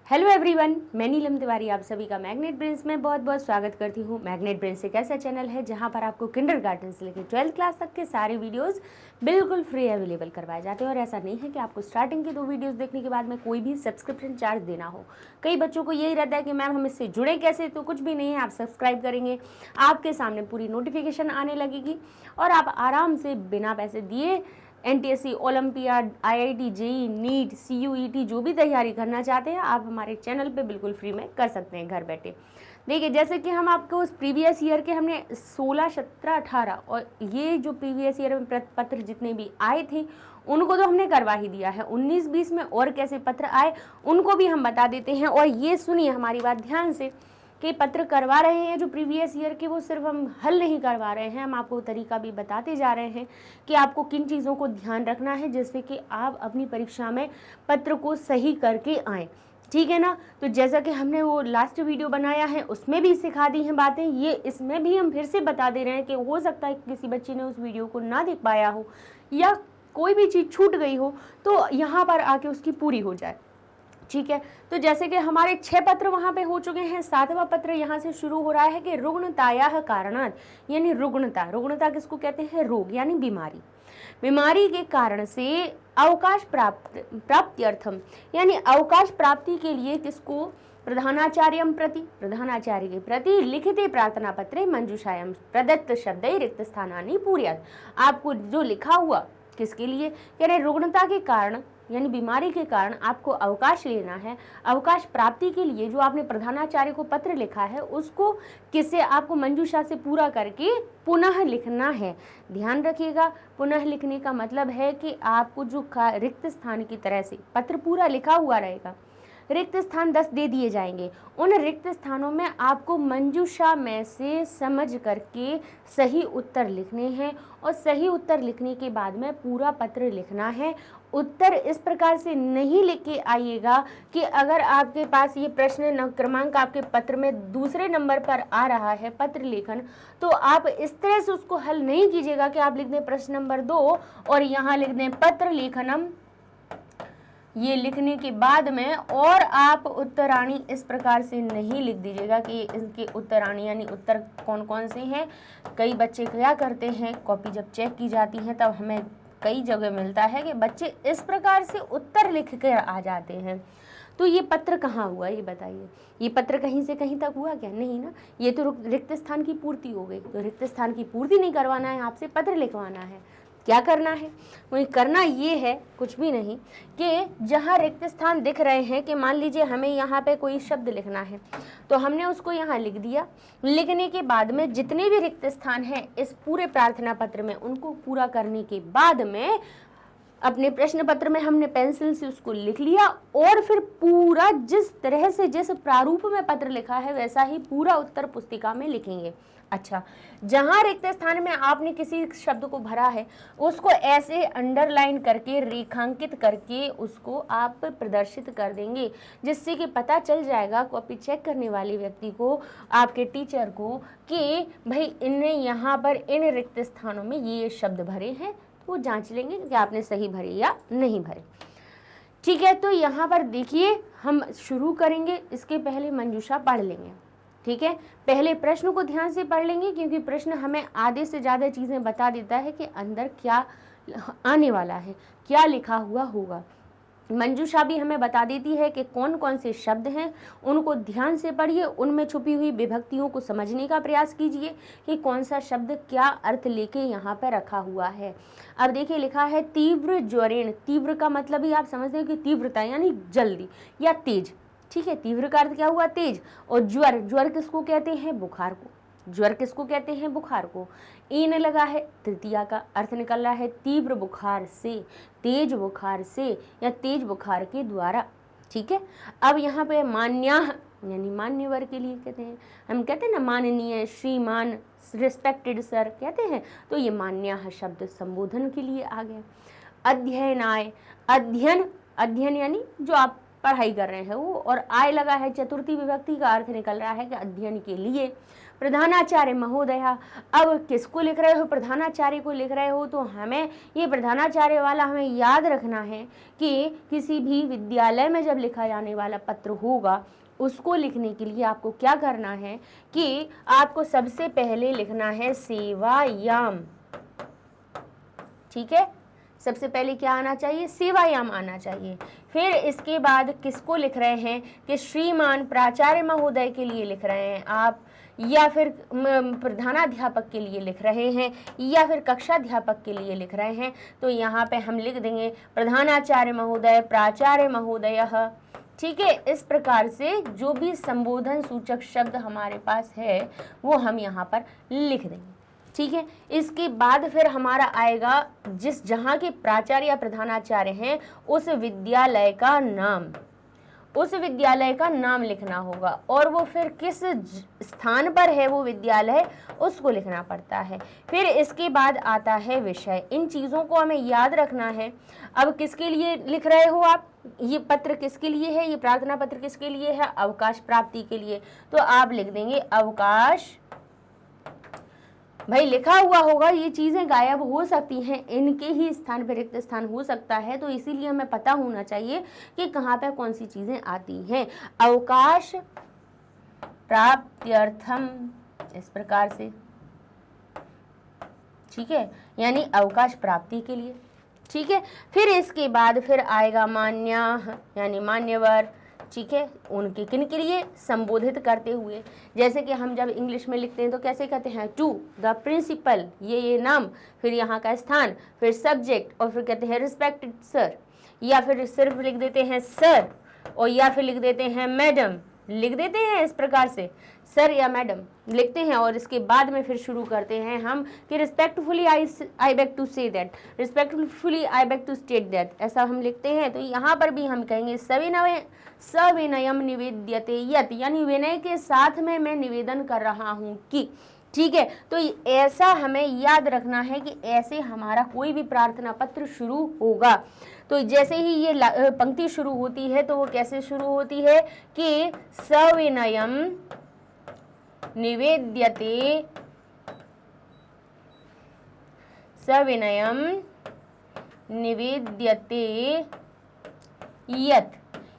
Hello everyone, मैं नीलम तिवारी आप सभी का मैग्नेट ब्रेन्स में बहुत बहुत स्वागत करती हूँ। मैग्नेट ब्रेन्स एक ऐसा चैनल है जहाँ पर आपको किंडरगार्टन से लेकर 12th क्लास तक के सारे वीडियोस बिल्कुल फ्री अवेलेबल करवाए जाते हैं। और ऐसा नहीं है कि आपको स्टार्टिंग की 2 वीडियोस देखने के बाद में कोई भी सब्सक्रिप्शन चार्ज देना हो। कई बच्चों को यही रहता है कि मैम हम इससे जुड़े कैसे, तो कुछ भी नहीं है। आप सब्सक्राइब करेंगे, आपके सामने पूरी नोटिफिकेशन आने लगेगी और आप आराम से बिना पैसे दिए NTSC, olympiad, IIT, JEE, NEET, CUET जो भी तैयारी करना चाहते हैं आप हमारे चैनल पे बिल्कुल फ्री में कर सकते हैं घर बैठे। देखिए, जैसे कि हम आपको उस प्रीवियस ईयर के हमने 16, 17, 18 और ये जो प्रीवियस ईयर में पत्र जितने भी आए थे उनको तो हमने करवा ही दिया है। 19, 20 में और कैसे पत्र आए उनको भी हम बता देते हैं। और ये सुनिए हमारी बात ध्यान से कि पत्र करवा रहे हैं जो प्रीवियस ईयर के, वो सिर्फ हम हल नहीं करवा रहे हैं, हम आपको तरीका भी बताते जा रहे हैं कि आपको किन चीज़ों को ध्यान रखना है जिससे कि आप अपनी परीक्षा में पत्र को सही करके आएँ। ठीक है ना। तो जैसा कि हमने वो लास्ट वीडियो बनाया है उसमें भी सिखा दी हैं बातें, ये इसमें भी हम फिर से बता दे रहे हैं कि हो सकता है किसी बच्चे ने उस वीडियो को ना देख पाया हो या कोई भी चीज़ छूट गई हो तो यहाँ पर आके उसकी पूरी हो जाए। ठीक है। तो जैसे कि हमारे 6 पत्र वहां पे हो चुके हैं, 7वां पत्र यहाँ से शुरू हो रहा है कि रुग्णतायाः कारणात्, यानी रुग्णता किसको कहते हैं? रोग यानी बीमारी के कारण से अवकाश प्राप्त्यर्थम, यानी अवकाश प्राप्ति के लिए किसको? प्रधानाचार्य के प्रति लिखिते प्रार्थना पत्रे मंजूषायां प्रदत्त शब्दै रिक्त स्थानानि पूरयात्। आपको जो लिखा हुआ किसके लिए? कह रहे रुग्णता के कारण यानी बीमारी के कारण आपको अवकाश लेना है। अवकाश प्राप्ति के लिए जो आपने प्रधानाचार्य को पत्र लिखा है उसको किससे? आपको मंजूषा से पूरा करके पुनः लिखना है। ध्यान रखिएगा, पुनः लिखने का मतलब है कि आपको जो रिक्त स्थान की तरह से पत्र पूरा लिखा हुआ रहेगा, रिक्त स्थान 10 दे दिए जाएंगे। उन रिक्त स्थानों में आपको मंजूषा में से समझ करके सही उत्तर लिखने हैं और सही उत्तर लिखने के बाद में पूरा पत्र लिखना है। उत्तर इस प्रकार से नहीं लिख के आइएगा कि अगर आपके पास ये प्रश्न क्रमांक आपके पत्र में दूसरे नंबर पर आ रहा है पत्र लेखन, तो आप इस तरह से उसको हल नहीं कीजिएगा कि आप लिख दें प्रश्न नंबर 2 और यहाँ लिख दें पत्र लेखनम, ये लिखने के बाद में और आप उत्तराणी इस प्रकार से नहीं लिख दीजिएगा कि इनके उत्तराणी यानी उत्तर कौन कौन से हैं। कई बच्चे क्या करते हैं, कॉपी जब चेक की जाती है तब हमें कई जगह मिलता है कि बच्चे इस प्रकार से उत्तर लिख कर आ जाते हैं। तो ये पत्र कहाँ हुआ ये बताइए? ये पत्र कहीं से कहीं तक हुआ क्या? नहीं ना। ये तो रिक्त स्थान की पूर्ति हो गई। तो रिक्त स्थान की पूर्ति नहीं करवाना है, आपसे पत्र लिखवाना है। क्या करना है? वही करना ये है, कुछ भी नहीं, कि जहाँ रिक्त स्थान दिख रहे हैं कि मान लीजिए हमें यहाँ पे कोई शब्द लिखना है तो हमने उसको यहाँ लिख दिया। लिखने के बाद में जितने भी रिक्त स्थान हैं इस पूरे प्रार्थना पत्र में उनको पूरा करने के बाद में अपने प्रश्न पत्र में हमने पेंसिल से उसको लिख लिया और फिर पूरा जिस तरह से जिस प्रारूप में पत्र लिखा है वैसा ही पूरा उत्तर पुस्तिका में लिखेंगे। अच्छा, जहां रिक्त स्थान में आपने किसी शब्द को भरा है उसको ऐसे अंडरलाइन करके रेखांकित करके उसको आप प्रदर्शित कर देंगे, जिससे कि पता चल जाएगा कॉपी चेक करने वाले व्यक्ति को, आपके टीचर को, कि भाई इनने यहाँ पर इन रिक्त स्थानों में ये शब्द भरे हैं। वो जांच लेंगे कि आपने सही भरे या नहीं भरे। ठीक है। तो यहाँ पर देखिए हम शुरू करेंगे, इसके पहले मंजूषा पढ़ लेंगे। ठीक है। पहले प्रश्न को ध्यान से पढ़ लेंगे क्योंकि प्रश्न हमें आधे से ज़्यादा चीज़ें बता देता है कि अंदर क्या आने वाला है, क्या लिखा हुआ होगा। मंजूषा भी हमें बता देती है कि कौन कौन से शब्द हैं, उनको ध्यान से पढ़िए, उनमें छुपी हुई विभक्तियों को समझने का प्रयास कीजिए कि कौन सा शब्द क्या अर्थ लेके यहाँ पर रखा हुआ है। अब देखिए लिखा है तीव्र ज्वरेण। तीव्र का मतलब ही आप समझते हैं कि तीव्रता यानी जल्दी या तेज। ठीक है। तीव्र का अर्थ क्या हुआ? तेज। और ज्वर किसको कहते हैं? बुखार को। ज्वर किसको कहते हैं? बुखार को। ईन लगा है, तृतीया का अर्थ निकल रहा है तीव्र बुखार से, तेज बुखार से या तेज बुखार के द्वारा। ठीक है। अब यहाँ पे मान्याः यानी मान्यवर के लिए कहते हैं, हम कहते हैं ना माननीय, श्रीमान, रिस्पेक्टेड सर कहते हैं, तो ये मान्याः शब्द संबोधन के लिए आ गया। अध्ययनाय, अध्ययन यानी जो आप पढ़ाई कर रहे हैं वो, और आय लगा है चतुर्थी विभक्ति का अर्थ निकल रहा है कि अध्ययन के लिए। प्रधानाचार्य महोदया। अब किसको लिख रहे हो? प्रधानाचार्य को लिख रहे हो, तो हमें ये प्रधानाचार्य वाला हमें याद रखना है कि किसी भी विद्यालय में जब लिखा जाने वाला पत्र होगा, उसको लिखने के लिए आपको क्या करना है कि आपको सबसे पहले लिखना है सेवायाम। ठीक है, सबसे पहले क्या आना चाहिए? सेवायाम आना चाहिए। फिर इसके बाद किसको लिख रहे हैं कि श्रीमान प्राचार्य महोदय के लिए लिख रहे हैं आप, या फिर प्रधानाध्यापक के लिए लिख रहे हैं, या फिर कक्षाध्यापक के लिए लिख रहे हैं। तो यहाँ पे हम लिख देंगे प्रधानाचार्य महोदय, प्राचार्य महोदयः। ठीक है, इस प्रकार से जो भी संबोधन सूचक शब्द हमारे पास है वो हम यहाँ पर लिख देंगे। ठीक है, इसके बाद फिर हमारा आएगा जिस जहाँ के प्राचार्य या प्रधानाचार्य हैं उस विद्यालय का नाम, उस विद्यालय का नाम लिखना होगा, और वो फिर किस स्थान पर है वो विद्यालय, उसको लिखना पड़ता है। फिर इसके बाद आता है विषय। इन चीज़ों को हमें याद रखना है। अब किसके लिए लिख रहे हो आप? ये पत्र किसके लिए है? ये प्रार्थना पत्र किसके लिए है? अवकाश प्राप्ति के लिए। तो आप लिख देंगे अवकाश। भाई लिखा हुआ होगा, ये चीज़ें गायब हो सकती हैं, इनके ही स्थान पर रिक्त स्थान हो सकता है, तो इसीलिए हमें पता होना चाहिए कि कहाँ पे कौन सी चीज़ें आती हैं। अवकाश प्राप्त्यर्थम, इस प्रकार से। ठीक है, यानी अवकाश प्राप्ति के लिए। ठीक है, फिर इसके बाद फिर आएगा मान्याः, यानी मान्यवर। ठीक है, उनके किन के लिए? संबोधित करते हुए। जैसे कि हम जब इंग्लिश में लिखते हैं तो कैसे कहते हैं? टू द प्रिंसिपल, ये नाम, फिर यहाँ का स्थान, फिर सब्जेक्ट, और फिर कहते हैं रिस्पेक्टेड सर, या फिर सिर्फ लिख देते हैं सर, और या फिर लिख देते हैं मैडम, लिख देते हैं इस प्रकार से, सर या मैडम लिखते हैं। और इसके बाद में फिर शुरू करते हैं हम कि respectfully I beg to say that, respectfully I beg to state that, ऐसा हम लिखते हैं। तो यहाँ पर भी हम कहेंगे सविनयम निवेद्यते यत्, यानी विनय के साथ में मैं निवेदन कर रहा हूँ कि। ठीक है, तो ऐसा हमें याद रखना है कि ऐसे हमारा कोई भी प्रार्थना पत्र शुरू होगा। तो जैसे ही ये पंक्ति शुरू होती है तो वो कैसे शुरू होती है कि सविनयम निवेद्यते, सविनयम निवेद्यते यत्,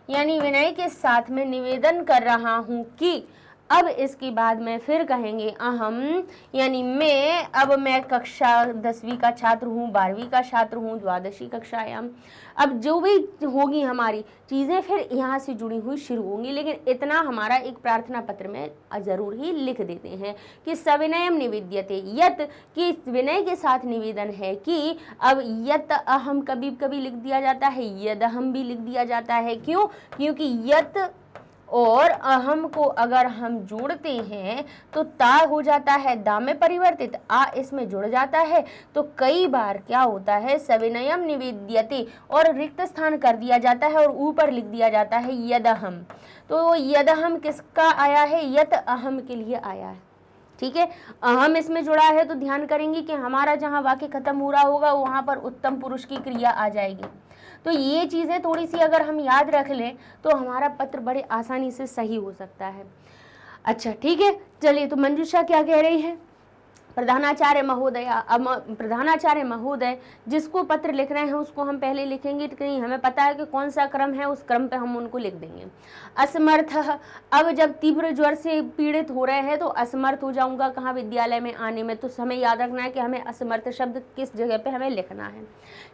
यानी विनय के साथ में निवेदन कर रहा हूँ कि। अब इसके बाद में फिर कहेंगे अहम, यानी मैं। अब मैं कक्षा 10वीं का छात्र हूँ, 12वीं का छात्र हूँ, द्वादशी कक्षायाम। अब जो भी होगी हमारी चीज़ें फिर यहाँ से जुड़ी हुई शुरू होंगी, लेकिन इतना हमारा एक प्रार्थना पत्र में ज़रूर ही लिख देते हैं कि सविनयम निवेद्यते यत्, कि विनय के साथ निवेदन है कि। अब यत् अहम कभी कभी लिख दिया जाता है, यदहम भी लिख दिया जाता है। क्यों? क्योंकि यत् और अहम को अगर हम जोड़ते हैं तो ता हो जाता है दा में परिवर्तित, आ इसमें जुड़ जाता है। तो कई बार क्या होता है सविनयम निवेद्यते और रिक्त स्थान कर दिया जाता है और ऊपर लिख दिया जाता है यदहम। तो यदहम किसका आया है? यत अहम के लिए आया है। ठीक है, अहम इसमें जुड़ा है तो ध्यान करेंगे कि हमारा जहाँ वाक्य खत्म हो रहा होगा वहाँ पर उत्तम पुरुष की क्रिया आ जाएगी। तो ये चीज़ें थोड़ी सी अगर हम याद रख लें तो हमारा पत्र बड़े आसानी से सही हो सकता है। अच्छा ठीक है, चलिए तो मंजूषा क्या कह रही है? प्रधानाचार्य महोदय, अब प्रधानाचार्य महोदय जिसको पत्र लिख रहे हैं उसको हम पहले लिखेंगे कि हमें पता है कि कौन सा क्रम है, उस क्रम पे हम उनको लिख देंगे। असमर्थ, अब जब तीव्र ज्वर से पीड़ित हो रहे हैं तो असमर्थ हो जाऊंगा कहाँ? विद्यालय में आने में। तो हमें याद रखना है कि हमें असमर्थ शब्द किस जगह पे हमें लिखना है।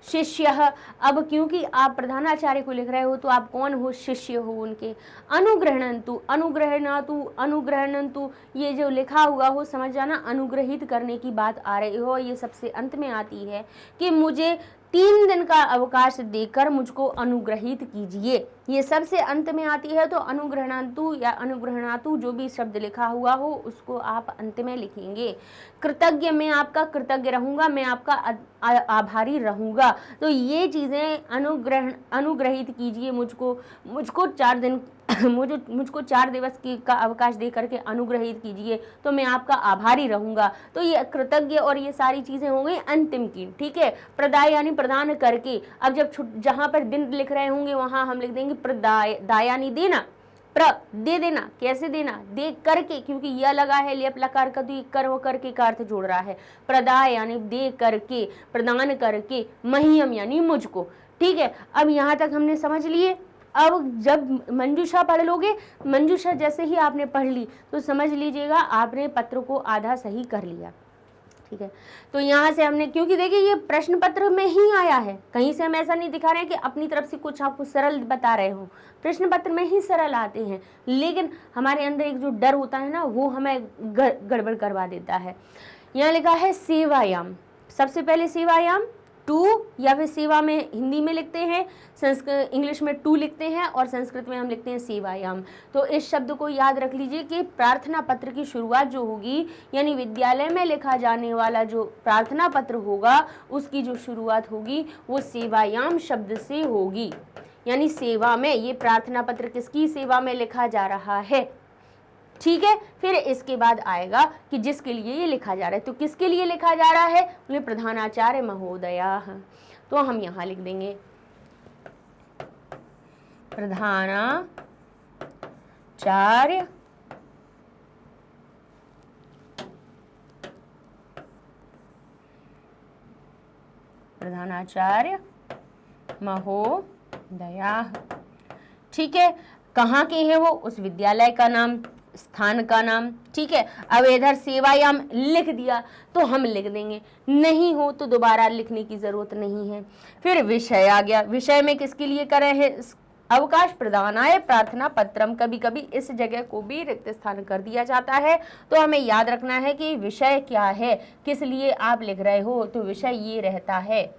शिष्य, अब क्योंकि आप प्रधानाचार्य को लिख रहे हो तो आप कौन हो? शिष्य हो उनके। अनुग्रहणन्तु, अनुग्रहणातु, अनुग्रहणन्तु, ये जो लिखा हुआ हो समझ जाना अनुग्रहित करने की बात आ रही हो। ये सबसे अंत में आती है कि मुझे 3 दिन का अवकाश देकर मुझको अनुग्रहित कीजिए, ये सबसे अंत में आती है। तो अनुग्रहणातु या अनुग्रहणातु जो भी शब्द लिखा हुआ हो उसको आप अंत में लिखेंगे। कृतज्ञ, मैं आपका कृतज्ञ रहूंगा, मैं आपका आभारी रहूंगा। तो ये चीज़ें अनुग्रहित कीजिए मुझको 4 दिन मुझको 4 दिवस का अवकाश दे करके अनुग्रहित कीजिए तो मैं आपका आभारी रहूंगा। तो ये कृतज्ञ और ये सारी चीज़ें हो गई अंतिम की। ठीक है, प्रदाय यानी प्रदान करके। अब जब जहाँ पर दिन लिख रहे होंगे वहाँ हम लिख देंगे प्रदाय, दायानी देना, प्र दे देना, कैसे देना, दे करके, क्योंकि यह लगा है लेप लकार का, तो ये कर व करके का अर्थ जोड़ रहा है। प्रदाय यानी दे करके, प्रदान करके, मह्यम यानी मुझको। ठीक है, अब यहाँ तक हमने समझ लिए। अब जब मंजूषा पढ़ लोगे, मंजूषा जैसे ही आपने पढ़ ली तो समझ लीजिएगा आपने पत्र को आधा सही कर लिया। ठीक है, तो यहाँ से हमने, क्योंकि देखिए ये प्रश्न पत्र में ही आया है, कहीं से हम ऐसा नहीं दिखा रहे हैं कि अपनी तरफ से कुछ आपको सरल बता रहे हो, प्रश्न पत्र में ही सरल आते हैं, लेकिन हमारे अंदर एक जो डर होता है ना, वो हमें गड़बड़ करवा देता है। यहाँ लिखा है सेवायाम, सबसे पहले सेवायाम टू, या फिर सेवा में हिंदी में लिखते हैं, संस्कृत इंग्लिश में टू लिखते हैं, और संस्कृत में हम लिखते हैं सेवायाम। तो इस शब्द को याद रख लीजिए कि प्रार्थना पत्र की शुरुआत जो होगी, यानी विद्यालय में लिखा जाने वाला जो प्रार्थना पत्र होगा, उसकी जो शुरुआत होगी वो सेवायाम शब्द से होगी। यानी सेवा में, ये प्रार्थना पत्र किसकी सेवा में लिखा जा रहा है। ठीक है, फिर इसके बाद आएगा कि जिसके लिए ये लिखा जा रहा है, तो किसके लिए लिखा जा रहा है, उन्हें प्रधानाचार्य महोदया। तो हम यहाँ लिख देंगे प्रधानाचार्य महोदया। ठीक है, कहाँ के हैं वो, उस विद्यालय का नाम, स्थान का नाम। ठीक है, अब इधर सेवायाम लिख दिया तो हम लिख देंगे, नहीं हो तो दोबारा लिखने की जरूरत नहीं है। फिर विषय आ गया, विषय में किसके लिए कर रहे हैं, अवकाश प्रदानाय प्रार्थना पत्रम। कभी कभी इस जगह को भी रिक्त स्थान कर दिया जाता है, तो हमें याद रखना है कि विषय क्या है, किस लिए आप लिख रहे हो। तो विषय ये रहता है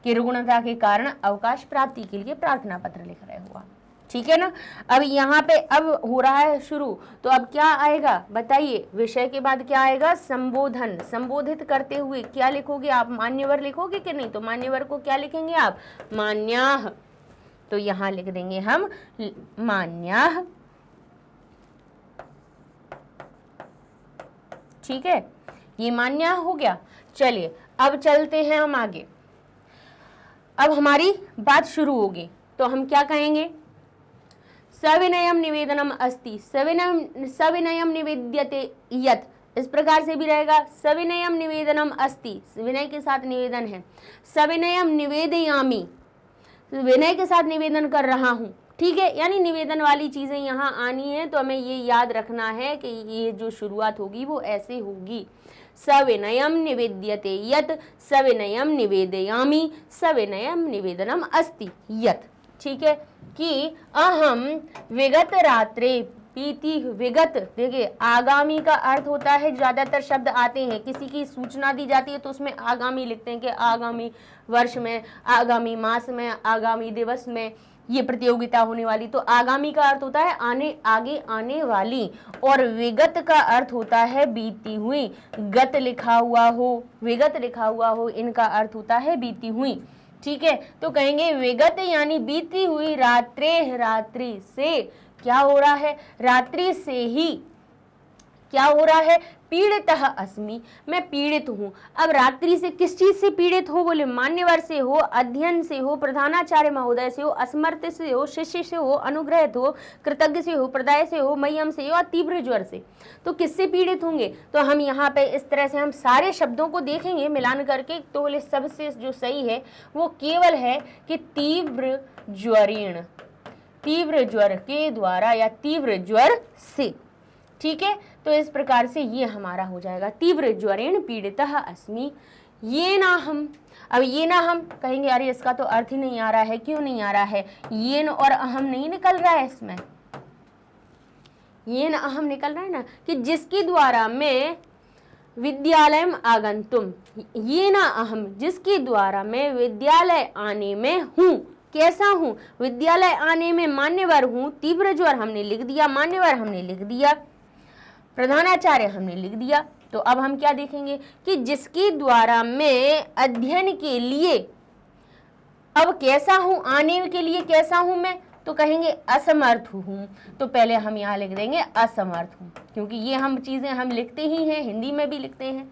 कि रुग्णता के कारण अवकाश प्राप्ति के लिए प्रार्थना पत्र लिख रहे हो। ठीक है ना। अब यहाँ पे अब हो रहा है शुरू, तो अब क्या आएगा बताइए, विषय के बाद क्या आएगा, संबोधन। संबोधित करते हुए क्या लिखोगे आप, मान्यवर लिखोगे कि नहीं, तो मान्यवर को क्या लिखेंगे आप, मान्याः। तो यहाँ लिख देंगे हम मान्याः। ठीक है, ये मान्याः हो गया। चलिए अब चलते हैं हम आगे। अब हमारी बात शुरू होगी, तो हम क्या कहेंगे, सविनयम निवेदनम अस्ति, सविनयम निवेद्यते यत्, इस प्रकार से भी रहेगा, सविनयम निवेदनम अस्ति, विनय के साथ निवेदन है, सविनयम निवेदयामि, विनय के साथ निवेदन कर रहा हूँ। ठीक है, यानी निवेदन वाली चीजें यहाँ आनी है, तो हमें ये याद रखना है कि ये जो शुरुआत होगी वो ऐसे होगी, सविनयम निवेद्यते यत्, सविनयम निवेदयामि, सविनयम निवेदनम अस्ति यत्। ठीक है, कि अहम विगत रात्रे पीति, विगत देखिए आगामी का अर्थ होता है, ज्यादातर शब्द आते हैं, किसी की सूचना दी जाती है तो उसमें आगामी लिखते हैं कि आगामी वर्ष में, आगामी मास में, आगामी दिवस में ये प्रतियोगिता होने वाली, तो आगामी का अर्थ होता है आने, आगे आने वाली, और विगत का अर्थ होता है बीती हुई, गत लिखा हुआ हो, विगत लिखा हुआ हो, इनका अर्थ होता है बीती हुई। ठीक है, तो कहेंगे विगत यानी बीती हुई रात्रे, रात्रि से क्या हो रहा है, रात्रि से ही क्या हो रहा है, पीड़ितः अस्मि, मैं पीड़ित हूँ। अब रात्रि से किस चीज से पीड़ित हो, बोले मान्यवर से हो, अध्ययन से हो, प्रधानाचार्य महोदय से हो, असमर्थ से हो, शिष्य से हो, अनुग्रहित हो, कृतज्ञ से हो, प्रदाय से हो, मह्यम से हो, और तीव्र ज्वर से। तो किससे पीड़ित होंगे, तो हम यहाँ पे इस तरह से हम सारे शब्दों को देखेंगे मिलान करके, तो बोले सबसे जो सही है वो केवल है कि तीव्र ज्वरेण, तीव्र ज्वर के द्वारा या तीव्र ज्वर से। ठीक है, तो इस प्रकार से ये हमारा हो जाएगा, तीव्र ज्वरेण पीड़ितः अस्मि ये ना हम। अब ये ना हम कहेंगे अरे इसका तो अर्थ ही नहीं आ रहा है, क्यों नहीं आ रहा है, ये न और अहम नहीं निकल रहा है इसमें, ये न अहम निकल रहा है ना, कि जिसके द्वारा मैं विद्यालय आगंतुम, ये ना अहम जिसके द्वारा मैं विद्यालय आने में हूँ, कैसा हूँ, विद्यालय आने में मान्यवर हूँ, तीव्र ज्वर हमने लिख दिया, मान्यवर हमने लिख दिया, प्रधानाचार्य हमने लिख दिया। तो अब हम क्या देखेंगे कि जिसके द्वारा मैं अध्ययन के लिए, अब कैसा हूं, आने के लिए कैसा हूं मैं, तो कहेंगे असमर्थ हूं। तो पहले हम यहाँ लिख देंगे असमर्थ हूं, क्योंकि ये हम चीजें हम लिखते ही हैं, हिंदी में भी लिखते हैं।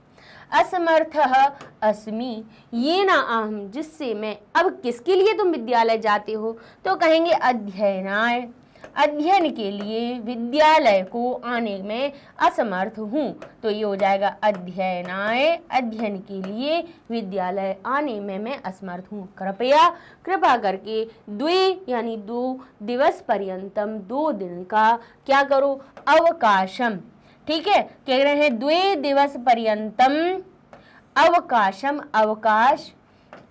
असमर्थः अस्मि ये ना अहम जिससे मैं, अब किसके लिए तुम विद्यालय जाते हो, तो कहेंगे अध्ययनाय, अध्ययन के लिए विद्यालय को आने में असमर्थ हूँ। तो ये हो जाएगा अध्ययनाय, अध्ययन के लिए विद्यालय आने में मैं असमर्थ हूँ। कृपया, कृपा करके, द्वे यानी 2 दिवस पर्यंतम, 2 दिन का क्या करो, अवकाशम। ठीक है, कह रहे हैं द्वे दिवस पर्यंतम अवकाशम, अवकाश।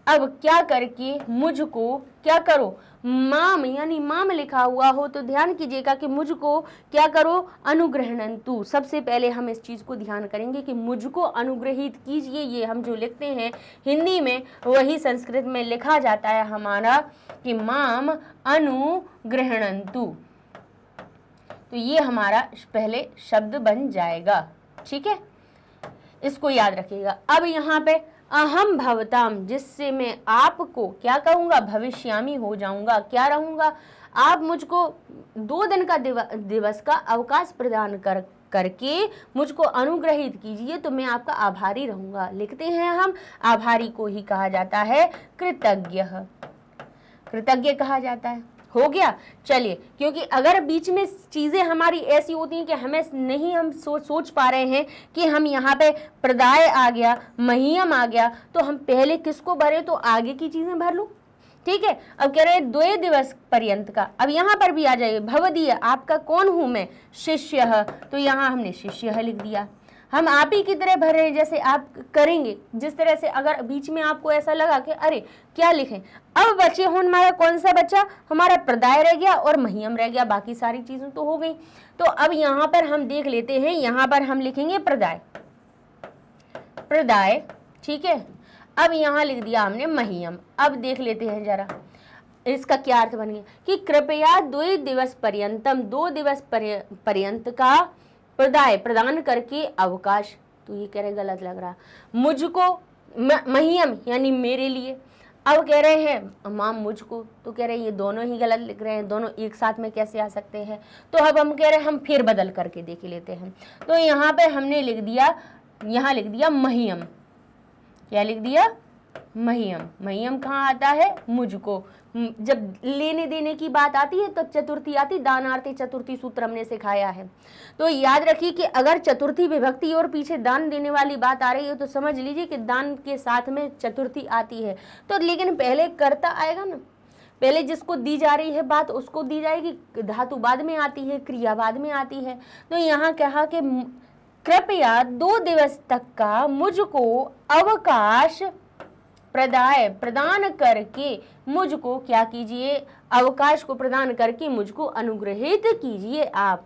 अब क्या करके मुझको क्या करो, माम यानी माम लिखा हुआ हो तो ध्यान कीजिएगा कि मुझको क्या करो, अनुग्रहणंतु। सबसे पहले हम इस चीज को ध्यान करेंगे कि मुझको अनुग्रहित कीजिए। ये हम जो लिखते हैं हिंदी में वही संस्कृत में लिखा जाता है हमारा कि माम अनुग्रहणंतु। तो ये हमारा पहले शब्द बन जाएगा। ठीक है, इसको याद रखिएगा। अब यहाँ पे अहम भवताम, जिससे मैं आपको क्या कहूँगा, भविष्यामी हो जाऊंगा, क्या रहूँगा, आप मुझको 2 दिन का दिवस का अवकाश प्रदान करके मुझको अनुग्रहित कीजिए तो मैं आपका आभारी रहूँगा। लिखते हैं हम, आभारी को ही कहा जाता है कृतज्ञ, कृतज्ञ कहा जाता है। हो गया। चलिए, क्योंकि अगर बीच में चीजें हमारी ऐसी होती हैं कि हमें नहीं, हम सोच पा रहे हैं कि हम यहाँ पे प्रदाय आ गया, मह्यम आ गया, तो हम पहले किसको भरे, तो आगे की चीजें भर लूं। ठीक है, अब कह रहे हैं 2 दिवस पर्यंत का। अब यहाँ पर भी आ जाइए, भवदीय, आपका कौन हूं मैं, शिष्य, तो यहाँ हमने शिष्य लिख दिया। हम आप ही की तरह भर रहे हैं जैसे आप करेंगे, जिस तरह से। अगर बीच में आपको ऐसा लगा कि अरे क्या लिखें, अब बचे हो हमारा कौन सा बचा, हमारा प्रदाय रह गया और मह्यम रह गया, बाकी सारी चीजें तो हो गई। तो अब यहाँ पर हम देख लेते हैं, यहाँ पर हम लिखेंगे प्रदाय, प्रदाय। ठीक है, अब यहाँ लिख दिया हमने मह्यम। अब देख लेते हैं जरा इसका क्या अर्थ बन गया कि कृपया 2 दिवस पर्यंतम, 2 दिवस पर्यंत का प्रदाय, प्रदान करके अवकाश। तो ये कह रहे गलत लग रहा, मुझको मह्यम यानी मेरे लिए। अब कह रहे हैं माम मुझको, तो कह रहे हैं ये दोनों ही गलत लिख रहे हैं, दोनों एक साथ में कैसे आ सकते हैं। तो अब हम कह रहे हैं हम फिर बदल करके देख लेते हैं। तो यहाँ पे हमने लिख दिया, यहाँ लिख दिया मह्यम। क्या लिख दिया, मह्यम। मह्यम कहाँ आता है, मुझको। जब लेने देने की बात आती है तो चतुर्थी आती, दानार्थी चतुर्थी सूत्र हमने सिखाया है। तो याद रखिए कि अगर चतुर्थी विभक्ति और पीछे दान देने वाली बात आ रही है तो समझ लीजिए कि दान के साथ में चतुर्थी आती है। तो लेकिन पहले कर्ता आएगा ना, पहले जिसको दी जा रही है बात उसको दी जाएगी, धातु बाद में आती है, क्रिया बाद में आती है। तो यहाँ कहा कि कृपया 2 दिवस तक का मुझको अवकाश प्रदाय, प्रदान करके मुझको क्या कीजिए, अवकाश को प्रदान करके मुझको अनुग्रहित कीजिए आप।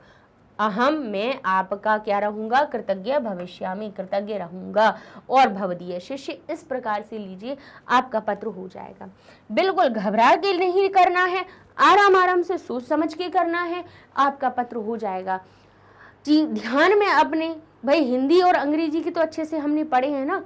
अहम, मैं आपका क्या रहूंगा, कृतज्ञ भविष्यामि, कृतज्ञ रहूंगा। और भवदीय शिष्य, इस प्रकार से लीजिए आपका पत्र हो जाएगा। बिल्कुल घबरा के नहीं करना है, आराम आराम से सोच समझ के करना है, आपका पत्र हो जाएगा। जी ध्यान में अपने, भाई हिंदी और अंग्रेजी की तो अच्छे से हमने पढ़े हैं ना,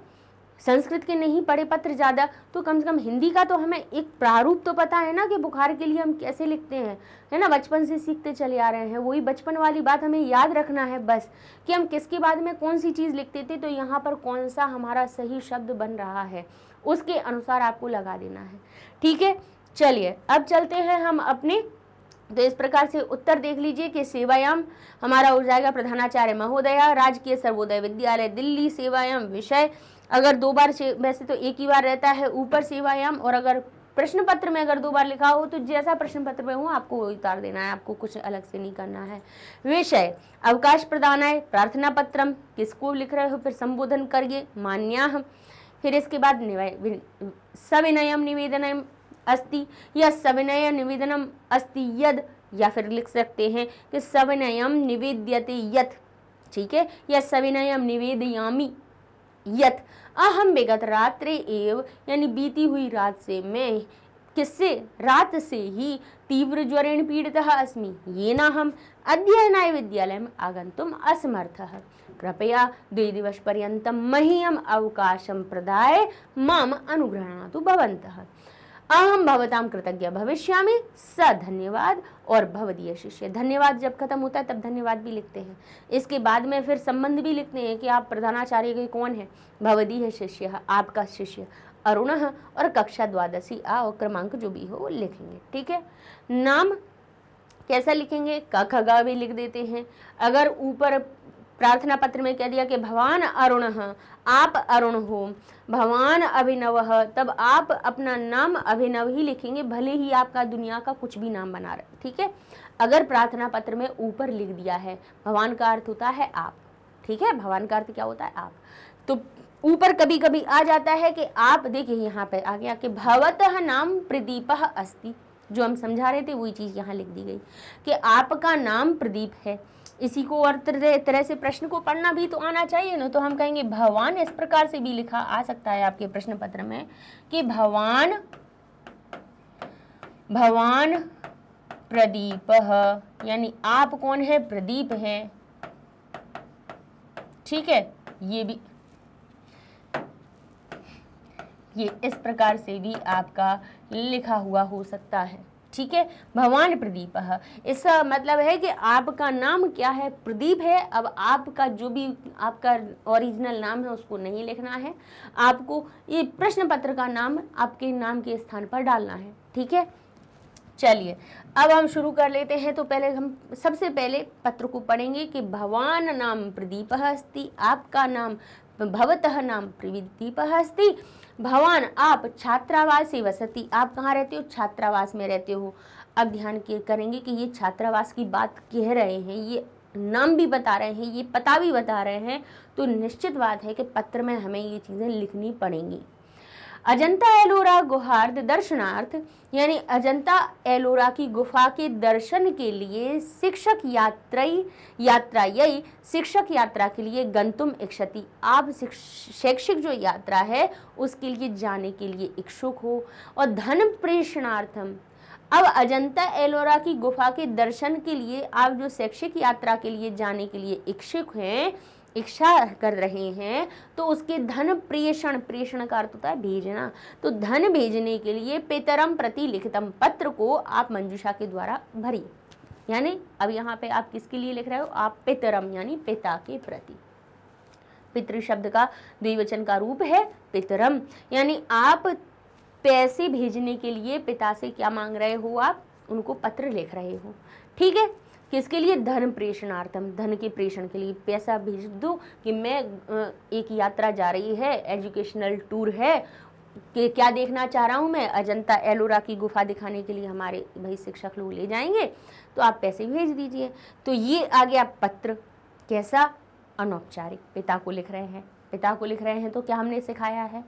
संस्कृत के नहीं पढ़े पत्र ज़्यादा, तो कम से कम हिंदी का तो हमें एक प्रारूप तो पता है ना कि बुखार के लिए हम कैसे लिखते हैं, है ना, बचपन से सीखते चले आ रहे हैं। वही बचपन वाली बात हमें याद रखना है बस, कि हम किसके बाद में कौन सी चीज़ लिखते थे, तो यहाँ पर कौन सा हमारा सही शब्द बन रहा है उसके अनुसार आपको लगा देना है। ठीक है, चलिए अब चलते हैं हम अपने। तो इस प्रकार से उत्तर देख लीजिए कि सेवायाम हमारा हो जाएगा प्रधानाचार्य महोदया, राजकीय सर्वोदय विद्यालय दिल्ली, सेवायाम विषय। अगर 2 बार, वैसे तो एक ही बार रहता है ऊपर सेवायाम, और अगर प्रश्न पत्र में अगर 2 बार लिखा हो तो जैसा प्रश्न पत्र में हो आपको उतार देना है, आपको कुछ अलग से नहीं करना है। विषय अवकाश प्रदान है, प्रार्थना पत्रम, किसको लिख रहे हो, फिर संबोधन करिए, मान्याह। फिर इसके बाद सविनयम निवेदनम अस्ति या सविनय निवेदनम अस्ति यद, या फिर लिख सकते हैं कि सविनयम निवेद्यते यत्। ठीक है, या सविनयम निवेदयामि यत्। अहम विगत रात्रे एव, यानी बीती हुई रात से मैं, किससे, रात से ही तीव्र ज्वरेण पीड़ितः अस्मि, ये ना हम अध्ययनाय विद्यालय में आगंतुम असमर्थः, कृपया 2 दिवस पर्यंतम मह्यम अवकाशम प्रदाय माम अनुगृह्णातु भवन्तः। अहम भवताम कृतज्ञ भविष्यामि, स धन्यवाद। और भवदीय शिष्य, धन्यवाद जब खत्म होता है तब धन्यवाद भी लिखते हैं। इसके बाद में फिर संबंध भी लिखते हैं कि आप प्रधानाचार्य के कौन है, भवदीय शिष्य, आपका शिष्य अरुण, और कक्षा 12 आ, और क्रमांक जो भी हो वो लिखेंगे। ठीक है, नाम कैसा लिखेंगे, क ख ग भी लिख देते हैं। अगर ऊपर प्रार्थना पत्र में कह दिया कि भवान अरुण, आप अरुण हो, भवान अभिनव, तब आप अपना नाम अभिनव ही लिखेंगे, भले ही आपका दुनिया का कुछ भी नाम बना रहे, ठीक है। अगर प्रार्थना पत्र में ऊपर लिख दिया है, भगवान का अर्थ होता है आप, ठीक है, भगवान का अर्थ क्या होता है आप, तो ऊपर कभी कभी आ जाता है कि आप, देखिए यहाँ पे आ गया कि भवतः नाम प्रदीपः अस्ति, जो हम समझा रहे थे वही चीज यहाँ लिख दी गई कि आपका नाम प्रदीप है। इसी को और तरह से प्रश्न को पढ़ना भी तो आना चाहिए ना, तो हम कहेंगे भगवान, इस प्रकार से भी लिखा आ सकता है आपके प्रश्न पत्र में कि भगवान प्रदीप, यानी आप कौन है, प्रदीप हैं, ठीक है। ये इस प्रकार से भी आपका लिखा हुआ हो सकता है, ठीक है। भगवान प्रदीप, इसका मतलब है कि आपका नाम क्या है, प्रदीप है। अब आपका जो भी आपका ओरिजिनल नाम है उसको नहीं लिखना है, आपको ये प्रश्न पत्र का नाम आपके नाम के स्थान पर डालना है, ठीक है। चलिए अब हम शुरू कर लेते हैं। तो पहले हम सबसे पहले पत्र को पढ़ेंगे कि भगवान नाम प्रदीपः अस्ति, आपका नाम भवतः नाम प्रदीपः अस्ति, भवान आप छात्रावासे वसति, आप कहाँ रहते हो, छात्रावास में रहते हो। अब ध्यान करेंगे कि ये छात्रावास की बात कह रहे हैं, ये नाम भी बता रहे हैं, ये पता भी बता रहे हैं, तो निश्चित बात है कि पत्र में हमें ये चीज़ें लिखनी पड़ेंगी। अजंता एलोरा गुहार्द दर्शनार्थ, यानी अजंता एलोरा की गुफा के दर्शन के लिए शिक्षक शिक्षक यात्रा के लिए गंतुम इच्छति, आप शैक्षिक जो यात्रा है उसके लिए जाने के लिए इच्छुक हो। और धन प्रेषणार्थम, अब अजंता एलोरा की गुफा के दर्शन के लिए आप जो शैक्षिक यात्रा के लिए जाने के लिए इच्छुक हैं, इच्छा कर रहे हैं, तो उसके धन प्रेषण का अर्थ होता है भेजना, तो धन भेजने के लिए पितरम प्रति लिखितम, पत्र को आप मंजूषा के द्वारा भरिए। यानी अब यहाँ पे आप किसके लिए लिख रहे हो, आप पितरम यानी पिता के प्रति। पितृ शब्द का द्विवचन का रूप है पितरम, यानी आप पैसे भेजने के लिए पिता से क्या मांग रहे हो, आप उनको पत्र लिख रहे हो, ठीक है। किसके लिए, धन प्रेषणार्थम, धन के प्रेषण के लिए पैसा भेज दो कि मैं एक यात्रा जा रही है, एजुकेशनल टूर है, कि क्या देखना चाह रहा हूँ मैं, अजंता एलोरा की गुफा दिखाने के लिए हमारे भाई शिक्षक लोग ले जाएंगे, तो आप पैसे भेज दीजिए। तो ये आ गया पत्र, कैसा, अनौपचारिक, पिता को लिख रहे हैं, पिता को लिख रहे हैं। तो क्या हमने सिखाया है,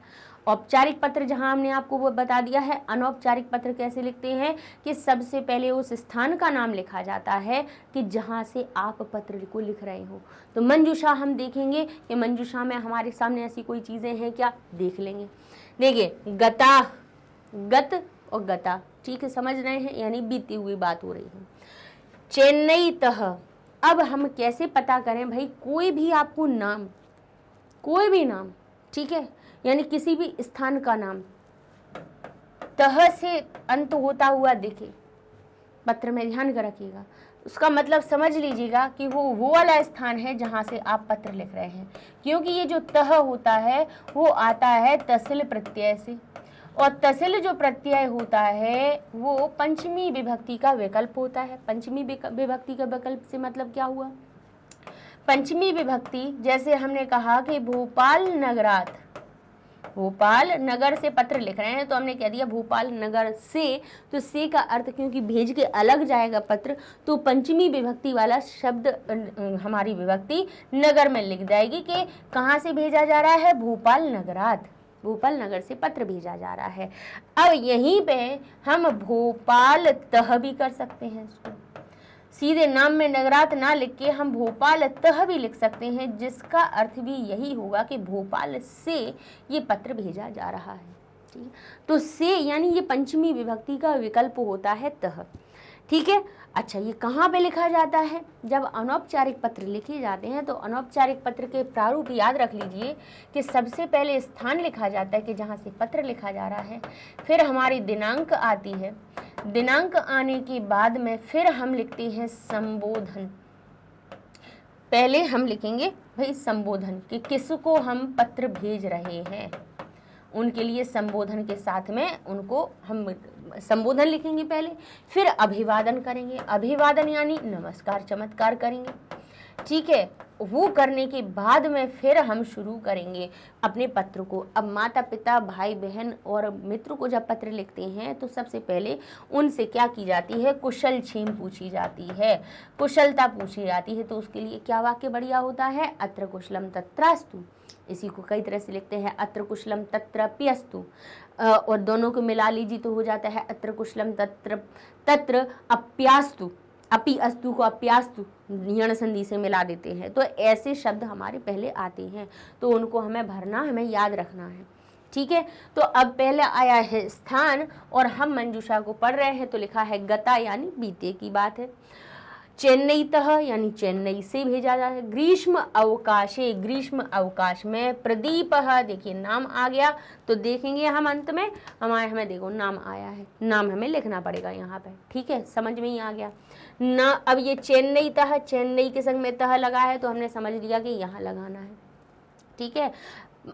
औपचारिक पत्र जहां हमने आपको वो बता दिया है। अनौपचारिक पत्र कैसे लिखते हैं कि सबसे पहले उस स्थान का नाम लिखा जाता है कि जहां से आप पत्र को लिख रहे हो। तो मंजूषा हम देखेंगे कि मंजूषा में हमारे सामने ऐसी कोई चीज़ें हैं क्या, देख लेंगे। देखिए गता, गत और गता, ठीक है, समझ रहे हैं, यानी बीती हुई बात हो रही है। चेन्नई तह, अब हम कैसे पता करें भाई, कोई भी आपको नाम, कोई भी नाम, ठीक है, यानी किसी भी स्थान का नाम तह से अंत होता हुआ दिखे, पत्र में ध्यान कर रखिएगा, उसका मतलब समझ लीजिएगा कि वो वाला स्थान है जहां से आप पत्र लिख रहे हैं, क्योंकि ये जो तह होता है वो आता है तसिल प्रत्यय से, और तसिल जो प्रत्यय होता है वो पंचमी विभक्ति का विकल्प होता है। पंचमी विभक्ति का विकल्प से मतलब क्या हुआ, पंचमी विभक्ति, जैसे हमने कहा कि भोपाल नगरात, भोपाल नगर से पत्र लिख रहे हैं, तो हमने कह दिया भोपाल नगर से, तो से का अर्थ क्योंकि भेज के अलग जाएगा पत्र, तो पंचमी विभक्ति वाला शब्द हमारी विभक्ति नगर में लिख जाएगी कि कहाँ से भेजा जा रहा है, भोपाल नगरात, भोपाल नगर से पत्र भेजा जा रहा है। अब यहीं पे हम भोपाल तह भी कर सकते हैं, इसको सीधे नाम में नगरात ना लिख के हम भोपाल तह भी लिख सकते हैं, जिसका अर्थ भी यही होगा कि भोपाल से ये पत्र भेजा जा रहा है, ठीक है। तो से यानी ये पंचमी विभक्ति का विकल्प होता है तह, ठीक है। अच्छा, ये कहाँ पे लिखा जाता है, जब अनौपचारिक पत्र लिखे जाते हैं तो अनौपचारिक पत्र के प्रारूप याद रख लीजिए कि सबसे पहले स्थान लिखा जाता है कि जहाँ से पत्र लिखा जा रहा है, फिर हमारी दिनांक आती है, दिनांक आने के बाद में फिर हम लिखते हैं संबोधन, पहले हम लिखेंगे भाई संबोधन कि किसको हम पत्र भेज रहे हैं, उनके लिए संबोधन के साथ में उनको हम संबोधन लिखेंगे पहले, फिर अभिवादन करेंगे। अभिवादन यानी नमस्कार चमत्कार करेंगे, ठीक है। वो करने के बाद में फिर हम शुरू करेंगे अपने पत्र को। अब माता पिता भाई बहन और मित्र को जब पत्र लिखते हैं तो सबसे पहले उनसे क्या की जाती है, कुशल क्षेम पूछी जाती है, कुशलता पूछी जाती है। तो उसके लिए क्या वाक्य बढ़िया होता है, अत्र कुशलम तत्रास्तु। इसी को कई तरह से लिखते हैं, अत्र कुशलम तत्रप्यस्तु, और दोनों को मिला लीजिए तो हो जाता है अत्र कुशलम तत्र अप्यास्तु। अपि अस्तु को अप्यास्तु यण संधि से मिला देते हैं। तो ऐसे शब्द हमारे पहले आते हैं, तो उनको हमें भरना, हमें याद रखना है, ठीक है। तो अब पहले आया है स्थान और हम मंजूषा को पढ़ रहे हैं, तो लिखा है गता यानी बीते की बात है। चेन्नई तह यानी चेन्नई से भेजा जाए। ग्रीष्म अवकाशे, ग्रीष्म अवकाश में। प्रदीप, देखिए नाम आ गया, तो देखेंगे हम अंत में हमें देखो नाम आया है, नाम हमें लिखना पड़ेगा यहाँ पे, ठीक है, समझ में ही आ गया ना। अब ये चेन्नई तह, चेन्नई के संग में तह लगा है तो हमने समझ लिया कि यहाँ लगाना है, ठीक है।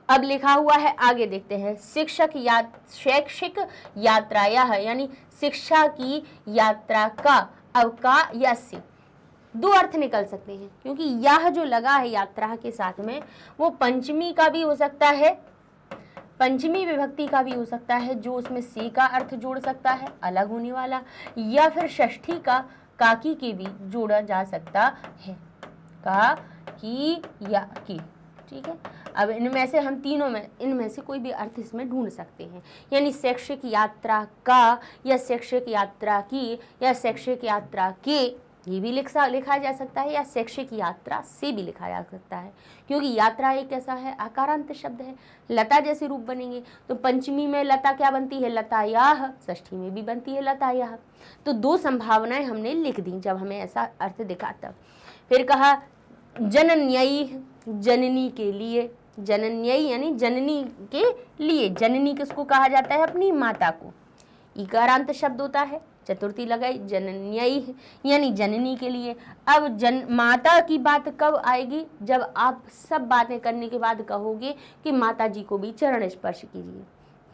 अब लिखा हुआ है, आगे देखते हैं। शैक्षिक यात्राया यानी शिक्षा की यात्रा का, अवकाश, दो अर्थ निकल सकते हैं, क्योंकि यह जो लगा है यात्रा के साथ में वो पंचमी का भी हो सकता है, पंचमी विभक्ति का भी हो सकता है, जो उसमें से का अर्थ जोड़ सकता है अलग होने वाला, या फिर षष्ठी का काकी के भी जोड़ा जा सकता है, का की या की, ठीक है। अब इनमें से हम तीनों में इनमें से कोई भी अर्थ इसमें ढूंढ सकते हैं, यानी शैक्षिक यात्रा का, या शैक्षिक यात्रा की, या शैक्षिक यात्रा के, ये भी लिखा जा सकता है, या शैक्षिक यात्रा से भी लिखा जा सकता है, क्योंकि यात्रा एक ऐसा है आकारांत शब्द है, लता जैसे रूप बनेंगे। तो पंचमी में लता क्या बनती है, लतायाह, षष्ठी में भी बनती है लतायाह। तो दो संभावनाएं हमने लिख दी जब हमें ऐसा अर्थ दिखा तब। फिर कहा जनन्यई, जननी के लिए, जनन्यई यानी जननी के लिए। जननी किसको कहा जाता है, अपनी माता को। इकारांत शब्द होता है, चतुर्थी लगाई, जनन्यई यानी जननी के लिए। अब माता की बात कब आएगी, जब आप सब बातें करने के बाद कहोगे कि माता जी को भी चरण स्पर्श कीजिए,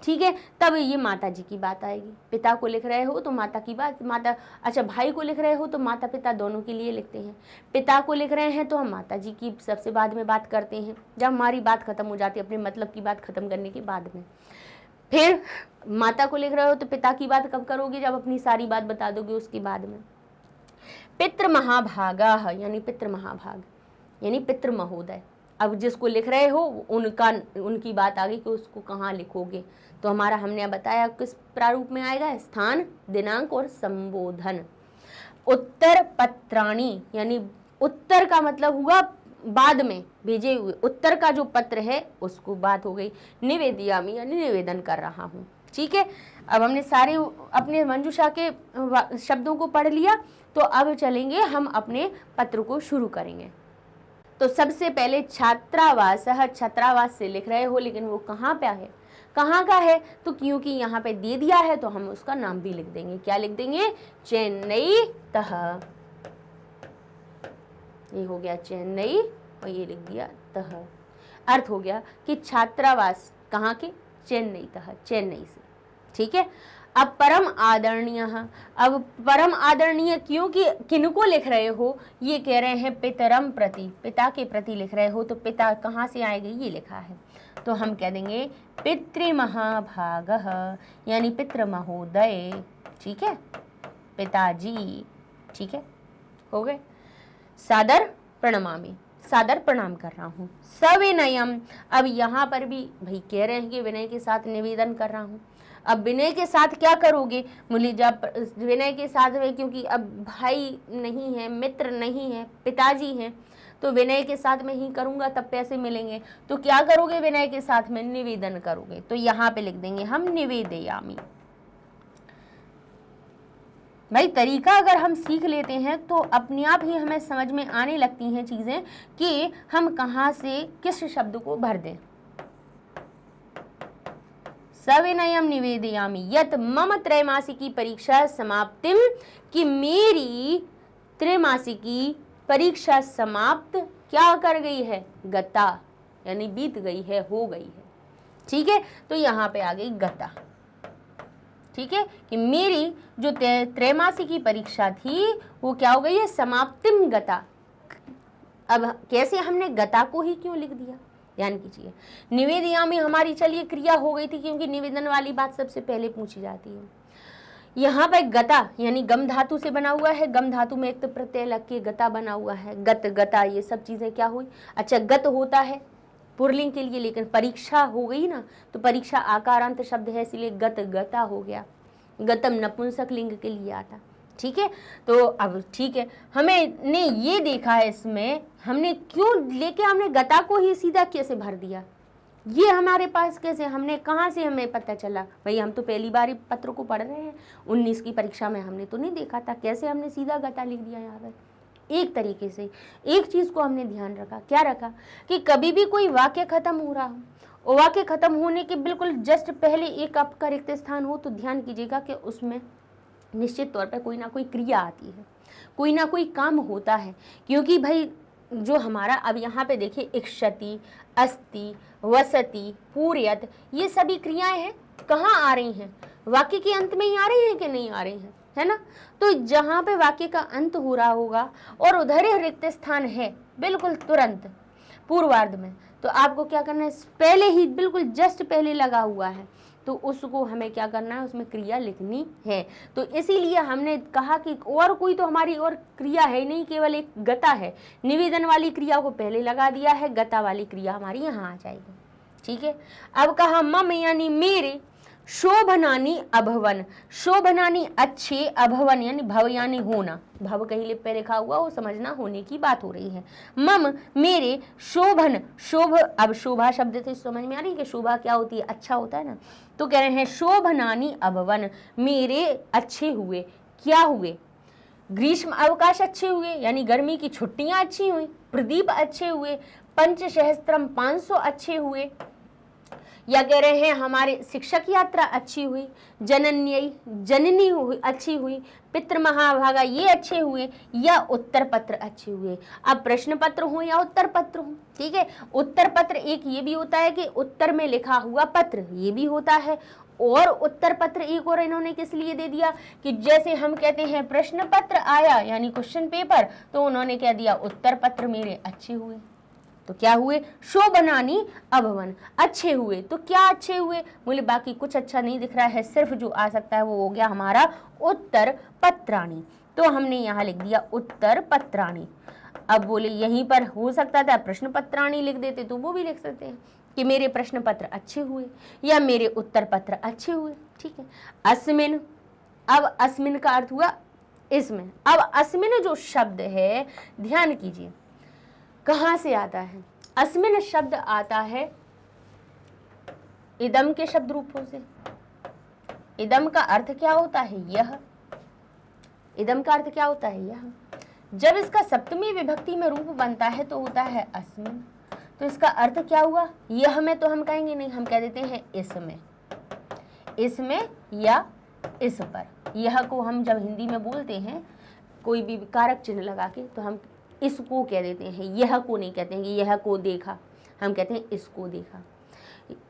ठीक है, तब ये माता जी की बात आएगी। पिता को लिख रहे हो तो माता की बात, माता, अच्छा भाई को लिख रहे हो तो माता पिता दोनों के लिए लिखते हैं। पिता को लिख रहे हैं तो हम माता जी की सबसे बाद में बात करते हैं, जब हमारी बात खत्म हो जाती है, अपने मतलब की बात खत्म करने के बाद में। फिर माता को लिख रहे हो तो पिता की बात कब करोगे, जब अपनी सारी बात बता दोगे उसके बाद में। पितृ महाभागा यानी पितृ महाभाग यानी पितृ महोदय। अब जिसको लिख रहे हो उनकी बात आ गई कि उसको कहाँ लिखोगे, तो हमारा हमने बताया किस प्रारूप में आएगा, स्थान, दिनांक और संबोधन। उत्तर पत्राणी यानी उत्तर का मतलब हुआ बाद में भेजे हुए, उत्तर का जो पत्र है उसको बात हो गई। निवेदयामी यानी निवेदन कर रहा हूँ, ठीक है। अब हमने सारे अपने मंजूषा के शब्दों को पढ़ लिया, तो अब चलेंगे हम अपने पत्र को शुरू करेंगे। तो सबसे पहले छात्रावास, छात्रावास से लिख रहे हो, लेकिन वो कहाँ पे है, कहाँ का है, तो क्योंकि यहाँ पे दे दिया है तो हम उसका नाम भी लिख देंगे। क्या लिख देंगे, चेन्नई तह, ये हो गया चेन्नई और ये लिख दिया तह। अर्थ हो गया कि छात्रावास कहाँ के, चेन्नई तह, चेन्नई से, ठीक है। अब परम आदरणीय, अब परम आदरणीय क्योंकि किनको लिख रहे हो, ये कह रहे हैं पितरम प्रति, पिता के प्रति लिख रहे हो, तो पिता कहाँ से आएगा, ये लिखा है, तो हम कह देंगे पितृमहाभागः यानी पितृ महोदय, ठीक है, पिताजी, ठीक है, हो गए। सादर प्रणमामि, सादर प्रणाम कर रहा हूँ। सविनयम, अब यहाँ पर भी भाई कह रहे हैं कि विनय के साथ निवेदन कर रहा हूँ। अब विनय के साथ क्या करोगे, बोली जब विनय के साथ में, क्योंकि अब भाई नहीं है, मित्र नहीं है, पिताजी हैं, तो विनय के साथ में ही करूँगा तब पैसे मिलेंगे। तो क्या करोगे, विनय के साथ में निवेदन करोगे, तो यहाँ पे लिख देंगे हम निवेदयामि। भाई तरीका अगर हम सीख लेते हैं तो अपने आप ही हमें समझ में आने लगती हैं चीज़ें कि हम कहाँ से किस शब्द को भर दें। सविनयम निवेदयामि यत मम त्रैमासिकी परीक्षा समाप्तिम, कि मेरी त्रैमासिकी परीक्षा समाप्त क्या कर गई है, गता यानी बीत गई है, हो गई है, ठीक है, तो यहाँ पे आ गई गता। ठीक है, कि मेरी जो त्रैमासिक की परीक्षा थी वो क्या हो गई है, समाप्तिम गता। अब कैसे हमने गता को ही क्यों लिख दिया, ध्यान कीजिए। निवेदया में हमारी चलिए क्रिया हो गई थी, क्योंकि निवेदन वाली बात सबसे पहले पूछी जाती है। यहाँ पे गता यानी गम धातु से बना हुआ है, गम धातु में एक तो प्रत्यय लग के गता बना हुआ है, गत गता ये सब चीजें क्या हुई। अच्छा, गत होता है पुरलिंग के लिए, लेकिन परीक्षा हो गई ना, तो परीक्षा आकारांत शब्द है, इसलिए गत गता हो गया। गतम नपुंसक लिंग के लिए आता। ठीक है, तो अब ठीक है, हमने ये देखा है इसमें हमने क्यों लेके हमने गता को ही सीधा कैसे भर दिया, ये हमारे पास कैसे, हमने कहाँ से हमें पता चला। भाई हम तो पहली बार पत्र को पढ़ रहे हैं, 19 की परीक्षा में हमने तो नहीं देखा था, कैसे हमने सीधा गता लिख दिया यहाँ पर। एक तरीके से एक चीज को हमने ध्यान रखा, क्या रखा कि कभी भी कोई वाक्य खत्म हो रहा हो और वाक्य खत्म होने के बिल्कुल जस्ट पहले एक आपका रिक्त स्थान हो, तो ध्यान कीजिएगा कि उसमें निश्चित तौर पर कोई ना कोई क्रिया आती है, कोई ना कोई काम होता है। क्योंकि भाई जो हमारा अब यहाँ पे देखिए, इक्षति, अस्ति, वसति, पूर्यत, ये सभी क्रियाएं हैं, कहाँ आ रही हैं, वाक्य के अंत में ही आ रही हैं कि नहीं आ रही हैं, है ना। तो जहाँ पे वाक्य का अंत हो रहा होगा और उधर ही रिक्त स्थान है बिल्कुल तुरंत पूर्वार्ध में, तो आपको क्या करना है, पहले ही बिल्कुल जस्ट पहले लगा हुआ है, तो उसको हमें क्या करना है, उसमें क्रिया लिखनी है। तो इसीलिए हमने कहा कि और कोई तो हमारी और क्रिया है नहीं, केवल एक गता है। निवेदन वाली क्रिया को पहले लगा दिया है, गता वाली क्रिया हमारी यहाँ आ जाएगी। ठीक है, अब कहा मम यानी मेरे, शोभनानी अभवन, शोभनानी अच्छे, अभवन यानी भव यानी होना, भव कहीं लिप पे लिखा हुआ वो समझना होने की बात हो रही है। मम मेरे, शोभन शोभ, अब शोभा शब्द से समझ में आ रही है कि शोभा क्या होती है, अच्छा होता है ना, तो कह रहे हैं शोभनानी अभवन, मेरे अच्छे हुए, क्या हुए, ग्रीष्म अवकाश अच्छे हुए यानी गर्मी की छुट्टियां अच्छी हुई, प्रदीप अच्छे हुए, पंचसहस्त्रम 500 अच्छे हुए, या कह रहे हैं हमारे शिक्षक यात्रा अच्छी हुई, जननी हुई अच्छी हुई, पितृ महाभागा ये अच्छे हुए, या उत्तर पत्र अच्छे हुए। अब प्रश्न पत्र हो या उत्तर पत्र हो, ठीक है, उत्तर पत्र एक ये भी होता है कि उत्तर में लिखा हुआ पत्र, ये भी होता है, और उत्तर पत्र एक और इन्होंने किस लिए दे दिया कि जैसे हम कहते हैं प्रश्न पत्र आया यानी क्वेश्चन पेपर, तो उन्होंने कह दिया उत्तर पत्र मेरे अच्छे हुए। तो क्या हुए, शोभनानी अभवन, अच्छे हुए। तो क्या अच्छे हुए, बोले बाकी कुछ अच्छा नहीं दिख रहा है, सिर्फ जो आ सकता है वो हो गया हमारा उत्तर पत्राणी, तो हमने यहाँ लिख दिया उत्तर पत्राणी। अब बोले यहीं पर हो सकता था प्रश्न पत्राणी लिख देते, तो वो भी लिख सकते हैं कि मेरे प्रश्न पत्र अच्छे हुए या मेरे उत्तर पत्र अच्छे हुए। ठीक है, अस्मिन, अब अस्मिन का अर्थ हुआ इसमें। अब अस्मिन जो शब्द है ध्यान कीजिए कहाँ से आता है, अस्मिन शब्द आता है इदम के शब्द रूपों से। इदम का अर्थ क्या होता है, यह, इदम का अर्थ क्या होता है, यह। जब इसका सप्तमी विभक्ति में रूप बनता है तो होता है अस्मिन, तो इसका अर्थ क्या हुआ, यह में तो हम कहेंगे नहीं, हम कह देते हैं इसमें, इसमें या इस पर। यह को हम जब हिंदी में बोलते हैं कोई भी कारक चिन्ह लगा के, तो हम इसको कह देते हैं, यह को नहीं कहते हैं कि यह को देखा, हम कहते हैं इसको देखा,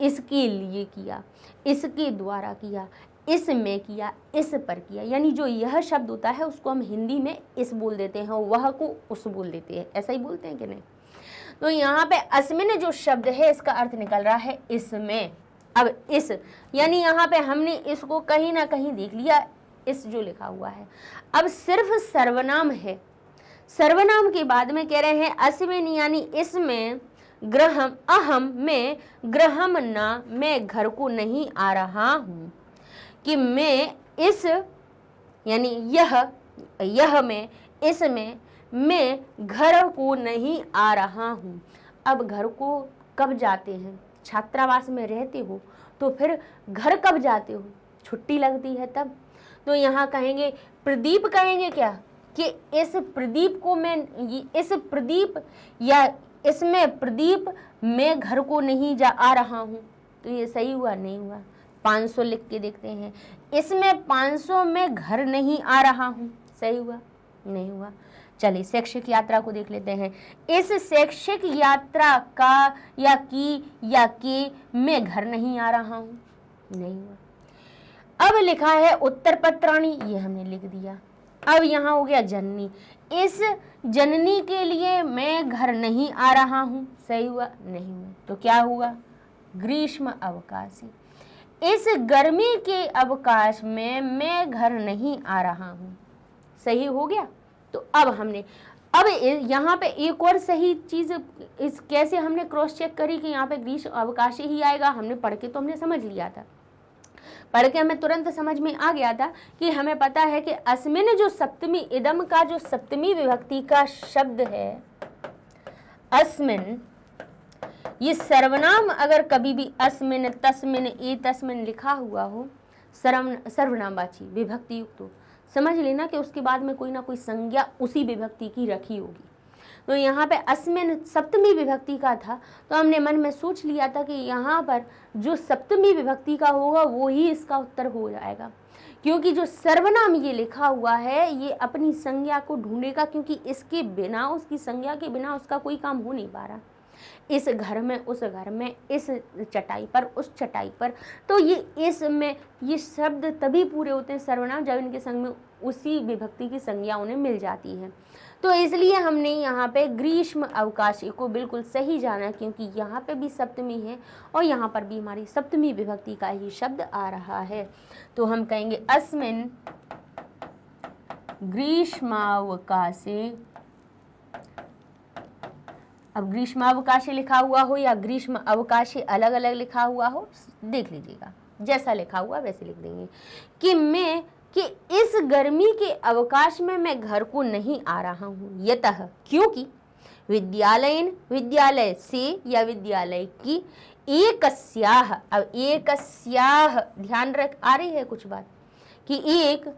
इसके लिए किया, इसके द्वारा किया, इसमें किया, इस पर किया। यानी जो यह शब्द होता है उसको हम हिंदी में इस बोल देते हैं, वह को उस बोल देते हैं, ऐसा ही बोलते हैं कि नहीं। तो यहाँ पे अस्मिन जो शब्द है इसका अर्थ निकल रहा है इसमें। अब इस यानी यहाँ पे हमने इसको कहीं ना कहीं देख लिया, इस जो लिखा हुआ है। अब सिर्फ सर्वनाम है, सर्वनाम के बाद में कह रहे हैं अस्मिन यानी इसमें, ग्रहम अहम में, ग्रहम ना मैं घर को नहीं आ रहा हूँ, कि मैं इस यानी यह में, इसमें, मैं घर को नहीं आ रहा हूँ। अब घर को कब जाते हैं, छात्रावास में रहते हो तो फिर घर कब जाते हो, छुट्टी लगती है तब। तो यहाँ कहेंगे प्रदीप, कहेंगे क्या कि इस प्रदीप को मैं, इस प्रदीप या इसमें प्रदीप मैं घर को नहीं जा आ रहा हूँ, तो ये सही हुआ नहीं हुआ। 500 लिख के देखते हैं, इसमें 500 में घर नहीं आ रहा हूँ, सही हुआ नहीं हुआ। चलिए शैक्षिक यात्रा को देख लेते हैं। इस शैक्षिक यात्रा का या के मैं घर नहीं आ रहा हूँ, नहीं हुआ। अब लिखा है उत्तर पत्राणी, ये हमने लिख दिया। अब यहाँ हो गया जननी, इस जननी के लिए मैं घर नहीं आ रहा हूँ, सही हुआ, नहीं हुआ। तो क्या हुआ, ग्रीष्म अवकाशी, इस गर्मी के अवकाश में मैं घर नहीं आ रहा हूँ, सही हो गया। तो अब यहाँ पे एक और सही चीज इस कैसे हमने क्रॉस चेक करी कि यहाँ पे ग्रीष्म अवकाशी ही आएगा। हमने पढ़ के तो हमने समझ लिया था, पढ़ के हमें तुरंत समझ में आ गया था कि हमें पता है कि अस्मिन जो सप्तमी इदम का जो सप्तमी विभक्ति का शब्द है अस्मिन, ये सर्वनाम अगर कभी भी अस्मिन तस्मिन ए तस्मिन लिखा हुआ हो, सर्वनामवाची विभक्ति युक्त हो, समझ लेना कि उसके बाद में कोई ना कोई संज्ञा उसी विभक्ति की रखी होगी। तो यहाँ पे अस्मिन सप्तमी विभक्ति का था, तो हमने मन में सोच लिया था कि यहाँ पर जो सप्तमी विभक्ति का होगा वो ही इसका उत्तर हो जाएगा, क्योंकि जो सर्वनाम ये लिखा हुआ है ये अपनी संज्ञा को ढूंढेगा, क्योंकि इसके बिना, उसकी संज्ञा के बिना उसका कोई काम हो नहीं पा रहा। इस घर में, उस घर में, इस चटाई पर, उस चटाई पर, तो ये इसमें ये शब्द तभी पूरे होते हैं सर्वनाम जब इनके संग में उसी विभक्ति की संज्ञा उन्हें मिल जाती है। तो इसलिए हमने यहाँ पे ग्रीष्म अवकाशी को बिल्कुल सही जाना, क्योंकि यहाँ पे भी सप्तमी है और यहाँ पर भी हमारी सप्तमी विभक्ति का ही शब्द आ रहा है। तो हम कहेंगे अस्मिन ग्रीष्मावकाशे। अब ग्रीष्मावकाशे लिखा हुआ हो या ग्रीष्म अवकाशे अलग अलग लिखा हुआ हो, देख लीजिएगा, जैसा लिखा हुआ वैसे लिख देंगे कि इस गर्मी के अवकाश में मैं घर को नहीं आ रहा हूँ, यतः क्योंकि विद्यालयन विद्यालय से या विद्यालय की एकस्याह, अब एकस्याह ध्यान रख, आ रही है कुछ बात कि एक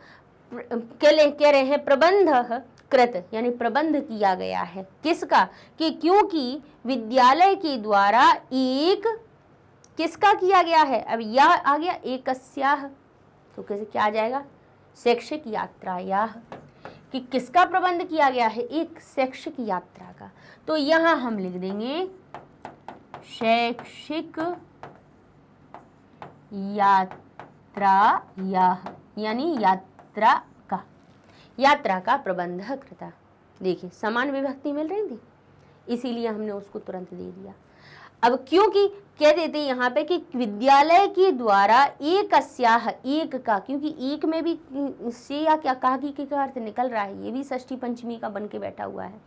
कह रहे हैं प्रबंध कृत, यानी प्रबंध किया गया है, किसका, कि क्योंकि विद्यालय के द्वारा एक किसका किया गया है, अब यह आ गया एकस्याह, तो कैसे क्या आ जाएगा, शैक्षिक यात्रायाह, कि किसका प्रबंध किया गया है, एक शैक्षिक यात्रा का। तो यहां हम लिख देंगे शैक्षिक यात्रायाह, यानी यात्रा का प्रबंध कृता। देखिए समान विभक्ति मिल रही थी, इसीलिए हमने उसको तुरंत दे दिया। अब क्योंकि कह देते यहाँ पे कि विद्यालय के द्वारा एक अस्याह, एक का, क्योंकि एक में भी से या क्या कहा की का अर्थ निकल रहा है, ये भी षष्ठी पंचमी का बन के बैठा हुआ है।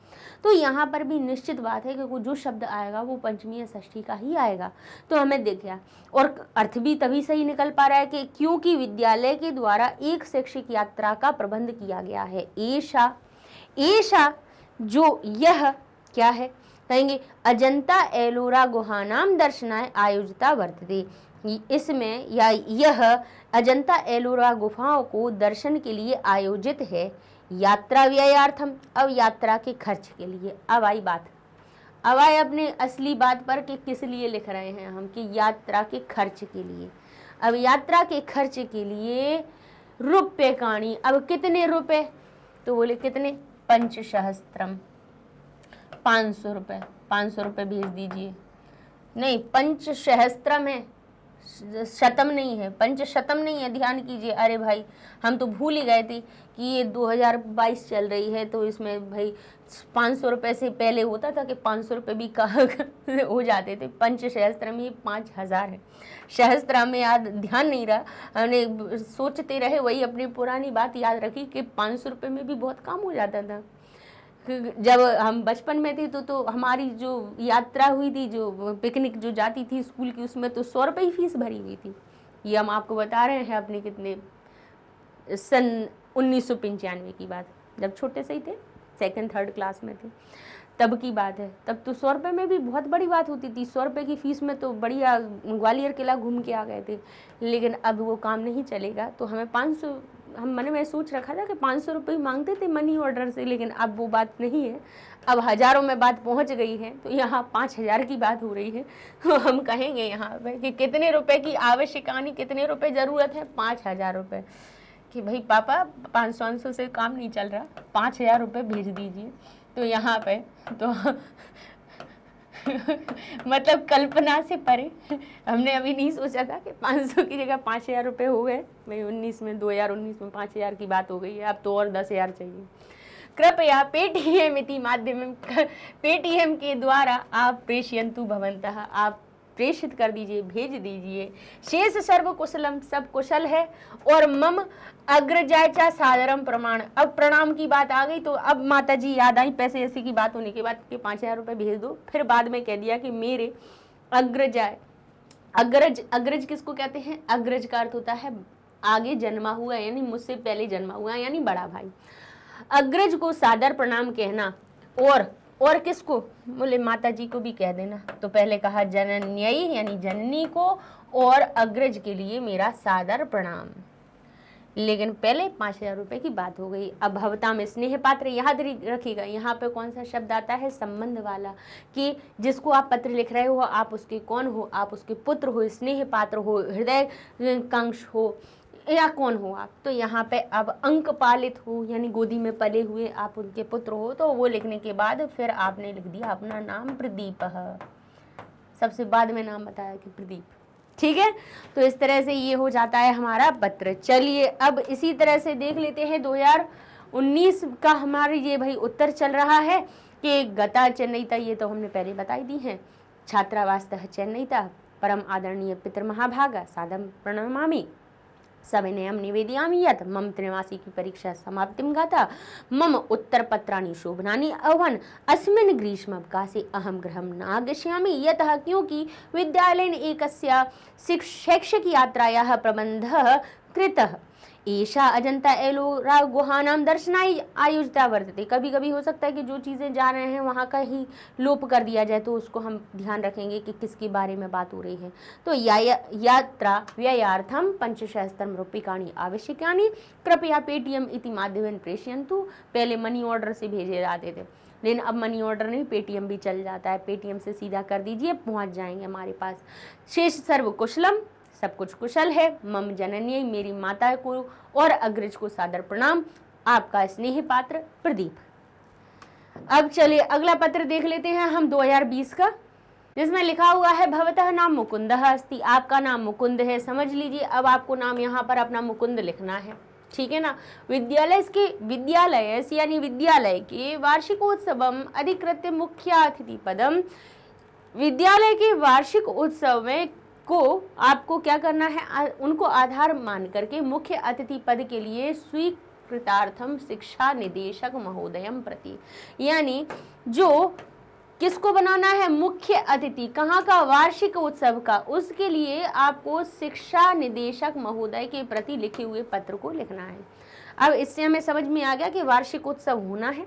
तो यहाँ पर भी निश्चित बात है कि जो शब्द आएगा वो पंचमी या षष्ठी का ही आएगा। तो हमें दिख गया, और अर्थ भी तभी सही निकल पा रहा है कि क्योंकि विद्यालय के द्वारा एक शैक्षिक यात्रा का प्रबंध किया गया है। ऐशा जो यह क्या है, कहेंगे अजंता एलोरा गुहानाम दर्शनाय आयोजिता वर्तते, इसमें या यह अजंता एलोरा गुफाओं को दर्शन के लिए आयोजित है। यात्रा व्ययार्थम, अब यात्रा के खर्च के लिए। अब आई बात, अब आए अपने असली बात पर कि किस लिए लिख रहे हैं हम, कि यात्रा के खर्च के लिए। अब यात्रा के खर्च के लिए रुपये काणी, अब कितने रुपए, तो बोले कितने, 5,000 500 रुपये, 500 रुपये भेज दीजिए। नहीं, 5,000 है, शतम नहीं है, 500 नहीं है, ध्यान कीजिए। अरे भाई हम तो भूल ही गए थे कि ये 2022 चल रही है, तो इसमें भाई 500 रुपये से पहले होता था कि 500 रुपये भी कहाँ हो जाते थे। 5,000 में 5,000 है, सहस्त्र में याद ध्यान नहीं रहा, हमने सोचते रहे, वही अपनी पुरानी बात याद रखी कि 500 रुपये में भी बहुत काम हो जाता था। जब हम बचपन में थे तो हमारी जो यात्रा हुई थी, जो पिकनिक जो जाती थी स्कूल की, उसमें तो 100 रुपये ही फीस भरी हुई थी। ये हम आपको बता रहे हैं अपने कितने सन 1995 की बात, जब छोटे से ही थे, 2nd 3rd क्लास में थे, तब की बात है। तब तो 100 रुपये में भी बहुत बड़ी बात होती थी। 100 रुपये की फ़ीस में तो बढ़िया ग्वालियर किला घूम के आ गए थे। लेकिन अब वो काम नहीं चलेगा, तो हमें 500, हम मन में सोच रखा था कि 500 रुपये मांगते थे मनी ऑर्डर से, लेकिन अब वो बात नहीं है, अब हज़ारों में बात पहुंच गई है। तो यहाँ 5,000 की बात हो रही है, तो हम कहेंगे यहाँ पे कि कितने रुपए की आवश्यकानी, कितने रुपए ज़रूरत है, 5,000 रुपये। कि भाई पापा 500 से काम नहीं चल रहा, 5000 रुपये भेज दीजिए। तो यहाँ पे तो मतलब कल्पना से परे, हमने अभी नहीं सोचा था कि 500 की जगह 5000 रुपये हो गए। भाई 2019 में 5000 की बात हो गई है, अब तो और 10,000 चाहिए। कृपया पेटीएम इति माध्यम पेटीएम के द्वारा आप प्रेषयन्तु भवन्तः, आप प्रेषित कर दीजिए, भेज दीजिए। शेष सर्व कुशलम, सब कुशल है। और मम अग्रजाचा सादरम प्रमाण। अब प्रणाम की बात आ गई तो अब माता जी याद आई, पैसे ऐसे की बात होने के बाद कि 5000 रुपये भेज दो। फिर बाद में कह दिया कि मेरे अग्रजाय, अग्रज किसको कहते हैं? अग्रज का अर्थ होता है आगे जन्मा हुआ, यानी मुझसे पहले जन्मा हुआ, यानी बड़ा भाई। अग्रज को सादर प्रणाम कहना। और किसको? बोले माता जी को भी कह देना। तो पहले कहा जनन्यई यानी जननी को, और अग्रज के लिए मेरा सादर प्रणाम। लेकिन पहले 5000 रुपये की बात हो गई। अब भवता में स्नेह पात्र याद रखिएगा, यहाँ पे कौन सा शब्द आता है? संबंध वाला, कि जिसको आप पत्र लिख रहे हो आप उसके कौन हो? आप उसके पुत्र हो, स्नेह पात्र हो, हृदय कंश हो, या कौन हो आप? तो यहाँ पे अब अंक पालित हो यानी गोदी में पले हुए आप उनके पुत्र हो। तो वो लिखने के बाद फिर आपने लिख दिया अपना नाम प्रदीप, सबसे बाद में नाम बताया कि प्रदीप। ठीक है, तो इस तरह से ये हो जाता है हमारा पत्र। चलिए अब इसी तरह से देख लेते हैं 2019 का हमारे ये भाई उत्तर चल रहा है कि गता चेन्नईता, ये तो हमने पहले बताई दी है। छात्रावासतः चेन्नईता, परम आदरणीय पितृमहाभागा सादम प्रणमामि, सविनयं निवेदयामि यत् मम त्रैमासिकी की परीक्षा समाप्तिं गाता, मम उत्तरपत्राणि शोभनानि अभवन्, अस्मिन् ग्रीष्मावकाशे अहं गृहं नागमिष्यामि, यतः क्योंकि विद्यालयेन एकस्य शैक्षिक यात्रायाः प्रबन्धः कृतः। एषा अजंता एलोरा गुहानां दर्शनाय आयोजिता वर्तते। कभी कभी हो सकता है कि जो चीज़ें जा रहे हैं वहाँ का ही लोप कर दिया जाए, तो उसको हम ध्यान रखेंगे कि किसके बारे में बात हो रही है। तो यात्रा व्ययार्थम 5,000 रूप्यकाणि आवश्यकानि, कृपया पेटीएम इति माध्यमेन प्रेषयन्तु। पहले मनी ऑर्डर से भेजे जाते थे, लेकिन अब मनी ऑर्डर नहीं, पेटीएम भी चल जाता है। पेटीएम से सीधा कर दीजिए, पहुँच जाएंगे हमारे पास। शेष सर्व कुशलम, सब कुछ कुशल है। मम जननी, मेरी माता को और अग्रज को सादर प्रणाम, आपका स्नेह पात्र प्रदीप। अब चलिए अगला पत्र देख लेते हैं हम 2020 का, जिसमें लिखा हुआ है भवतः नाम मुकुंदः अस्ति, आपका नाम मुकुंद है। समझ लीजिए अब आपको नाम यहाँ पर अपना मुकुंद लिखना है, ठीक है ना। विद्यालय यानी विद्यालय के वार्षिकोत्सवम अधिकृत्य मुख्य अतिथि पदम, विद्यालय के वार्षिक उत्सव में को आपको क्या करना है? उनको आधार मान करके मुख्य अतिथि पद के लिए स्वीकृतार्थम शिक्षा निदेशक महोदयम प्रति, यानी जो किसको बनाना है? मुख्य अतिथि। कहाँ का? वार्षिक उत्सव का। उसके लिए आपको शिक्षा निदेशक महोदय के प्रति लिखे हुए पत्र को लिखना है। अब इससे हमें समझ में आ गया कि वार्षिक उत्सव होना है,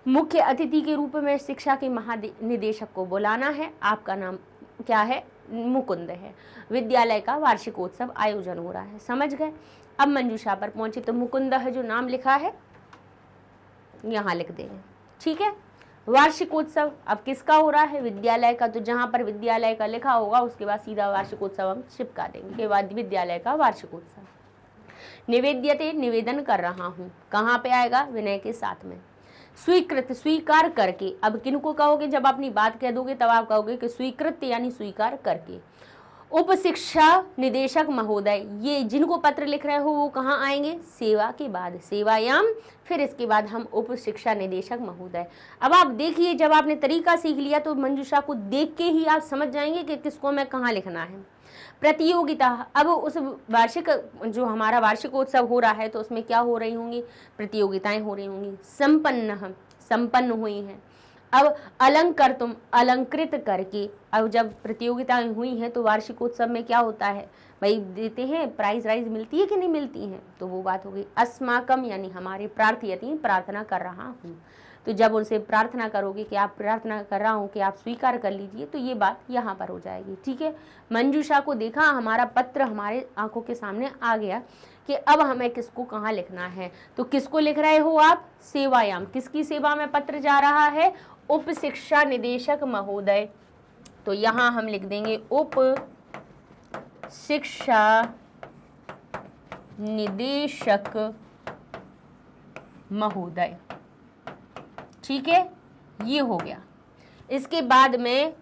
मुख्य अतिथि के रूप में शिक्षा के महानिदेशक को बुलाना है, आपका नाम क्या है? मुकुंद है। विद्यालय का वार्षिकोत्सव आयोजन हो रहा है, समझ गए। अब मंजूषा पर पहुंचे तो मुकुंद है जो नाम लिखा है यहाँ लिख देंगे, ठीक है। वार्षिकोत्सव अब किसका हो रहा है? विद्यालय का। तो जहां पर विद्यालय का लिखा होगा उसके बाद सीधा वार्षिकोत्सव हम चिपका देंगे के बाद विद्यालय का वार्षिकोत्सव। निवेद्यते, निवेदन कर रहा हूँ, कहाँ पे आएगा? विनय के साथ में। स्वीकृत, स्वीकार करके। अब किनको कहोगे? जब अपनी बात कह दोगे तब आप कहोगे कि स्वीकृत यानी स्वीकार करके। उप शिक्षा निदेशक महोदय, ये जिनको पत्र लिख रहे हो वो कहाँ आएंगे? सेवा के बाद, सेवायाम, फिर इसके बाद हम उप शिक्षा निदेशक महोदय। अब आप देखिए, जब आपने तरीका सीख लिया तो मंजूषा को देख के ही आप समझ जाएंगे कि किसको मैं कहाँ लिखना है। प्रतियोगिता, अब उस वार्षिक जो हमारा वार्षिकोत्सव हो रहा है तो उसमें क्या हो रही होंगी? प्रतियोगिताएं हो रही होंगी। संपन्न, संपन्न हुई हैं। अब अलंकर, तुम अलंकृत करके। अब जब प्रतियोगिताएं हुई हैं तो वार्षिकोत्सव में क्या होता है भाई? देते हैं, प्राइज राइज मिलती है कि नहीं मिलती है, तो वो बात हो गई। अस्माकम यानी हमारे, प्रार्थयति प्रार्थना कर रहा हूँ। तो जब उनसे प्रार्थना करोगे कि आप प्रार्थना कर रहा हूँ कि आप स्वीकार कर लीजिए, तो ये बात यहाँ पर हो जाएगी, ठीक है। मंजूषा को देखा, हमारा पत्र हमारे आंखों के सामने आ गया कि अब हमें किसको कहाँ लिखना है। तो किसको लिख रहे हो आप? सेवायाम, किसकी सेवा में पत्र जा रहा है? उप शिक्षा निदेशक महोदय। तो यहाँ हम लिख देंगे उप शिक्षा निदेशक महोदय। ठीक है, ये हो गया। इसके बाद में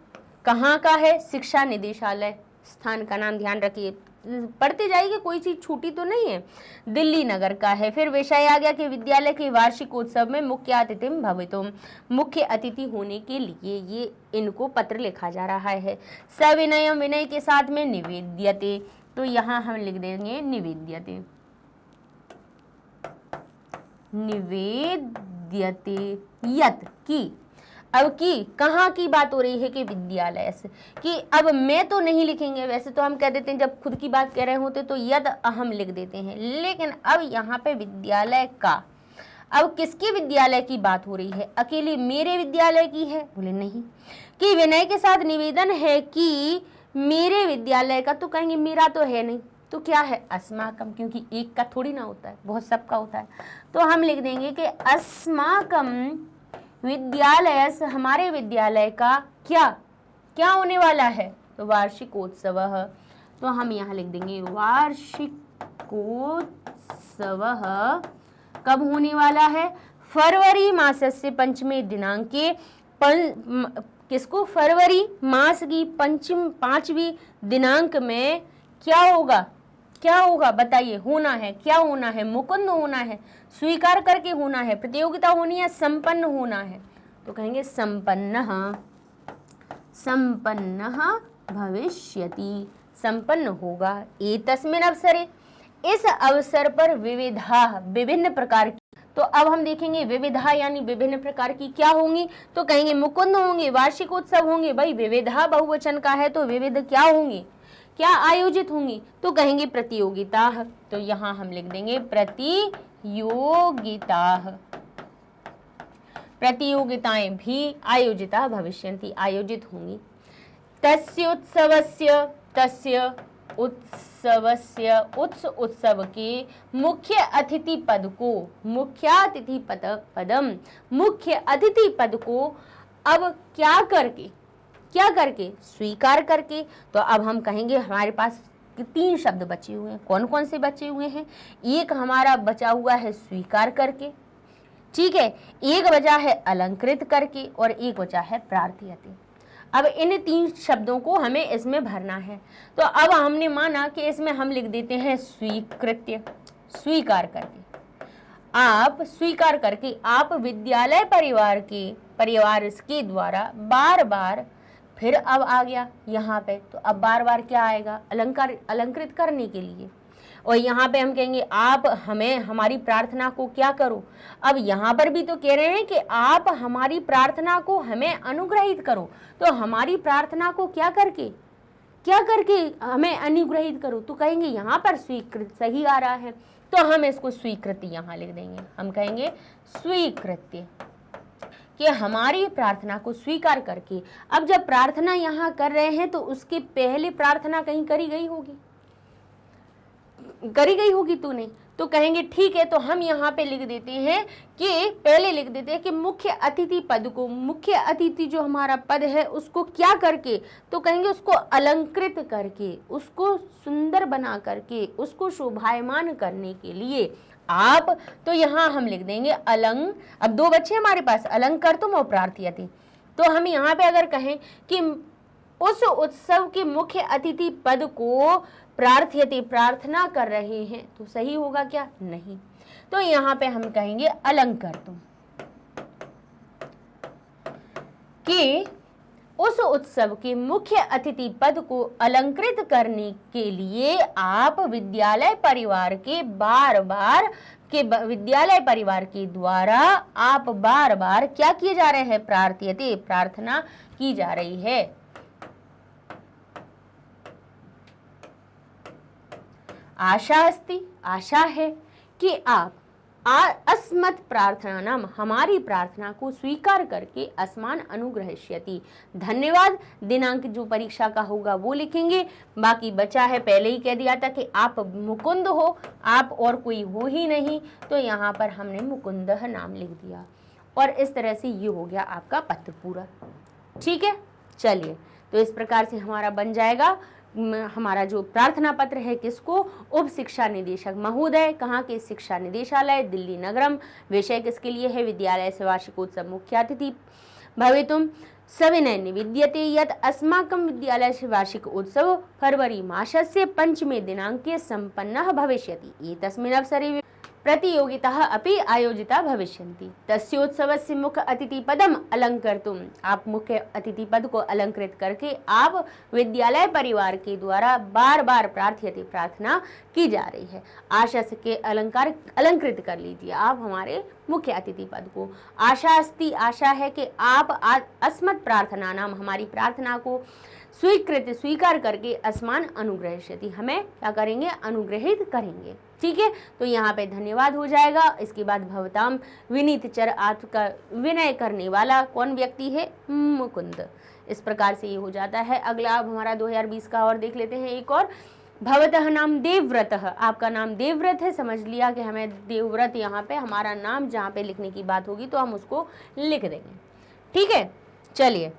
कहाँ का है, शिक्षा निदेशालय, स्थान का नाम ध्यान रखिए, पढ़ते जाइए, कोई चीज छूटी तो नहीं है। दिल्ली नगर का है। फिर विषय आ गया कि विद्यालय के वार्षिकोत्सव में मुख्य अतिथिम भवितुम, मुख्य अतिथि होने के लिए ये इनको पत्र लिखा जा रहा है। सविनयम, विनय के साथ में निवेद्यते, तो यहाँ हम लिख देंगे निवेद्यते, निवेद्यते यत की। अब की कहाँ की बात हो रही है कि विद्यालय से, कि अब मैं तो नहीं लिखेंगे, वैसे तो हम कह देते हैं जब खुद की बात कह रहे होते तो यद अहम लिख देते हैं, लेकिन अब यहाँ पे विद्यालय का, अब किसके विद्यालय की बात हो रही है, अकेले मेरे विद्यालय की है, बोले नहीं। कि विनय के साथ निवेदन है कि मेरे विद्यालय का, तो कहेंगे मेरा तो है नहीं, तो क्या है, अस्माकम, क्योंकि एक का थोड़ी ना होता है, बहुत सबका होता है, तो हम लिख देंगे कि अस्माकम विद्यालय, हमारे विद्यालय का क्या क्या होने वाला है, तो वार्षिकोत्सव, तो हम यहाँ लिख देंगे वार्षिकोत्सव कब होने वाला है, फरवरी मासस्य पंचमे दिनांके, किसको, फरवरी मास की पांचवी दिनांक में क्या होगा, क्या होगा बताइए, होना है, क्या होना है, मुकुंद होना है, स्वीकार करके होना है, प्रतियोगिता होनी है, संपन्न होना है, तो कहेंगे संपन्न, संपन्न भविष्यति, संपन्न होगा। एतस्मिन् अवसरे, इस अवसर पर विविधा, विभिन्न प्रकार की, तो अब हम देखेंगे विविधा यानी विभिन्न प्रकार की क्या होंगी, तो कहेंगे मुकुंद होंगे, वार्षिकोत्सव होंगे, भाई विविधा बहुवचन का है तो विविध क्या होंगी, क्या आयोजित होंगी, तो कहेंगे प्रतियोगिता, तो यहाँ हम लिख देंगे प्रतियोगिता, प्रतियोगिताएं भी आयोजिता भविष्यन्ति, आयोजित होंगी। तस्य उत्सवस्य, तस्य उत्सवस्य, उत्सव के मुख्य अतिथि पद को, मुख्यातिथि पदम, मुख्य अतिथि पद को अब क्या करके, क्या करके, स्वीकार करके। तो अब हम कहेंगे हमारे पास 3 शब्द बचे हुए हैं, कौन कौन से बचे हुए हैं, एक हमारा बचा हुआ है स्वीकार करके, ठीक है, एक बचा है अलंकृत करके, और एक बचा है प्रार्थयते। अब इन 3 शब्दों को हमें इसमें भरना है, तो अब हमने माना कि इसमें हम लिख देते हैं स्वीकृत्य, स्वीकार करके, आप स्वीकार करके, आप विद्यालय परिवार के द्वारा बार बार, फिर अब आ गया यहाँ पे, तो अब बार बार क्या आएगा, अलंकृत करने के लिए, और यहाँ पे हम कहेंगे आप हमें, हमारी प्रार्थना को क्या करो। अब यहाँ पर भी तो कह रहे हैं कि आप हमारी प्रार्थना को हमें अनुग्रहित करो, तो हमारी प्रार्थना को क्या करके, क्या करके हमें अनुग्रहित करो, तो कहेंगे यहाँ पर स्वीकृत सही आ रहा है, तो हम इसको स्वीकृति यहाँ लिख देंगे, हम कहेंगे स्वीकृत्य, कि हमारी प्रार्थना को स्वीकार करके। अब जब प्रार्थना यहाँ कर रहे हैं तो उसके पहले प्रार्थना कहीं करी गई होगी, करी गई होगी तो नहीं, तो कहेंगे ठीक है, तो हम यहाँ पे लिख देते हैं कि पहले लिख देते हैं कि मुख्य अतिथि पद को, मुख्य अतिथि जो हमारा पद है उसको क्या करके, तो कहेंगे उसको अलंकृत करके, उसको सुंदर बना करके, उसको शोभायमान करने के लिए आप, तो यहाँ हम लिख देंगे अलंग, अब 2 बच्चे हमारे पास, अलंकर्तुम और प्रार्थयते, तो हम यहाँ पे अगर कहें कि उस उत्सव के मुख्य अतिथि पद को प्रार्थयते, प्रार्थना कर रहे हैं, तो सही होगा क्या, नहीं, तो यहाँ पे हम कहेंगे अलंकर्तुम, कि उस उत्सव के मुख्य अतिथि पद को अलंकृत करने के लिए आप विद्यालय परिवार के विद्यालय परिवार के द्वारा आप बार बार क्या किए जा रहे हैं, प्रार्थयते, प्रार्थना की जा रही है। आशा अस्ति, आशा है कि आप अस्मत् प्रार्थना नाम, हमारी प्रार्थना को स्वीकार करके अस्मान अनुग्रहिष्यति, धन्यवाद, दिनांक जो परीक्षा का होगा वो लिखेंगे, बाकी बचा है, पहले ही कह दिया था कि आप मुकुंद हो, आप और कोई हो ही नहीं, तो यहाँ पर हमने मुकुंद नाम लिख दिया, और इस तरह से ये हो गया आपका पत्र पूरा। ठीक है, चलिए, तो इस प्रकार से हमारा बन जाएगा हमारा जो प्रार्थना पत्र है किसको, उप शिक्षा निदेशक महोदय, कहाँ के, शिक्षा निदेशालय दिल्ली नगरम। विषय किसके लिए है, विद्यालय से वार्षिकोत्सव मुख्य अतिथि भवितुम सविनय निवेद्यते यत् अस्माकं विद्यालयस्य वार्षिक उत्सव फरवरी मासस्य 5मे दिनाङ्के सम्पन्नः भविष्यति। एतस्मिन् अवसरे प्रतियोगिताः अपि आयोजिता भविष्यन्ति। तस्योत्सवस्य मुख्य अतिथि पदम अलंकर्तुम, आप मुख्य अतिथि पद को अलंकृत करके आप विद्यालय परिवार के द्वारा बार बार प्रार्थ्यते, प्रार्थना की जा रही है। आशा के अलंकार अलंकृत कर लीजिए आप हमारे मुख्य अतिथि पद को। आशा अस्ति, आशा है कि आप अस्मत् प्रार्थना नाम, हमारी प्रार्थना को स्वीकृत स्वीकार करके अस्मान अनुग्रहिष्यति, हमें क्या करेंगे, अनुग्रहित करेंगे। ठीक है, तो यहाँ पे धन्यवाद हो जाएगा। इसके बाद भवताम विनीत चर, आपका विनय करने वाला कौन व्यक्ति है, मुकुंद। इस प्रकार से ये हो जाता है। अगला अब हमारा 2020 का और देख लेते हैं एक और। भवतः नाम देवव्रत, आपका नाम देवव्रत है, समझ लिया कि हमें देवव्रत, यहाँ पे हमारा नाम जहाँ पे लिखने की बात होगी तो हम उसको लिख देंगे। ठीक है, चलिए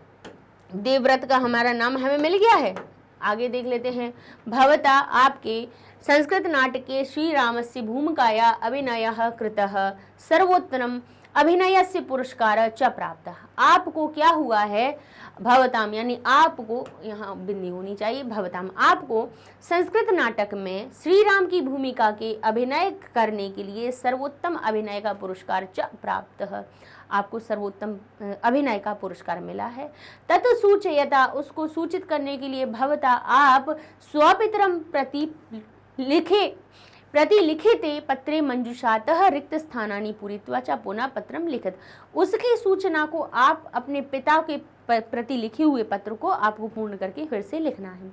देवव्रत का हमारा नाम हमें मिल गया है। आगे देख लेते हैं। भवता आपके संस्कृत नाटके श्रीरामस्य भूमिकाया अभिनयः कृतः सर्वोत्तम अभिनयस्य पुरस्कार च प्राप्तः। आपको क्या हुआ है, भवताम यानी आपको, यहाँ बिंदी होनी चाहिए, भवताम आपको संस्कृत नाटक में श्री राम की भूमिका के अभिनय करने के लिए सर्वोत्तम अभिनय का पुरस्कार च प्राप्त है, आपको सर्वोत्तम अभिनय का पुरस्कार मिला है। तत् सूचयता, उसको सूचित करने के लिए भवता आप स्वपितरम प्रतिलिखिते पत्रे मंजुषातः रिक्त स्थानानि पूरित्वा च पुनः पत्रम लिखित, उसकी सूचना को आप अपने पिता के प्रति लिखे हुए पत्र को आपको पूर्ण करके फिर से लिखना है।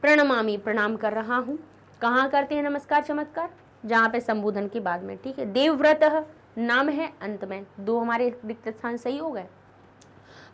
प्रणमामि, प्रणाम कर रहा हूँ, कहाँ करते हैं नमस्कार चमत्कार, जहाँ पे संबोधन के बाद में। ठीक है, देवव्रत नाम है, अंत में दो हमारे रिक्त स्थान सही हो गए।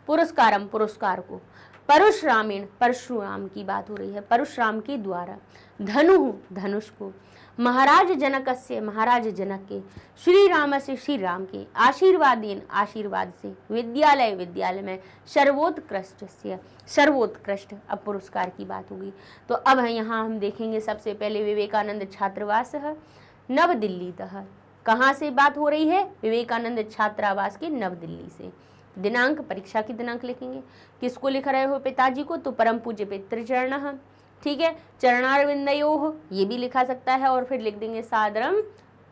पुरस्कारम, पुरस्कार को। परशुरामीण, परशुराम की बात हो रही है, परशुराम के द्वारा। धनु, धनुष को। महाराज जनकस्य, महाराज जनक के। श्री राम से, श्री राम के। आशीर्वादेन, आशीर्वाद से। विद्यालय, विद्यालय में। सर्वोत्कृष्ट से, सर्वोत्कृष्ट। अब पुरस्कार की बात होगी तो अब यहाँ हम देखेंगे सबसे पहले विवेकानंद छात्रावास नव दिल्ली तः। कहाँ से बात हो रही है, विवेकानंद छात्रावास के नव दिल्ली से। दिनांक, परीक्षा की दिनांक लिखेंगे। किसको लिख रहे हो, पिताजी को, तो परम पूज्य पितृचरण। ठीक है, चरणारविंदयोः, ये भी लिखा सकता है, और फिर लिख देंगे सादरम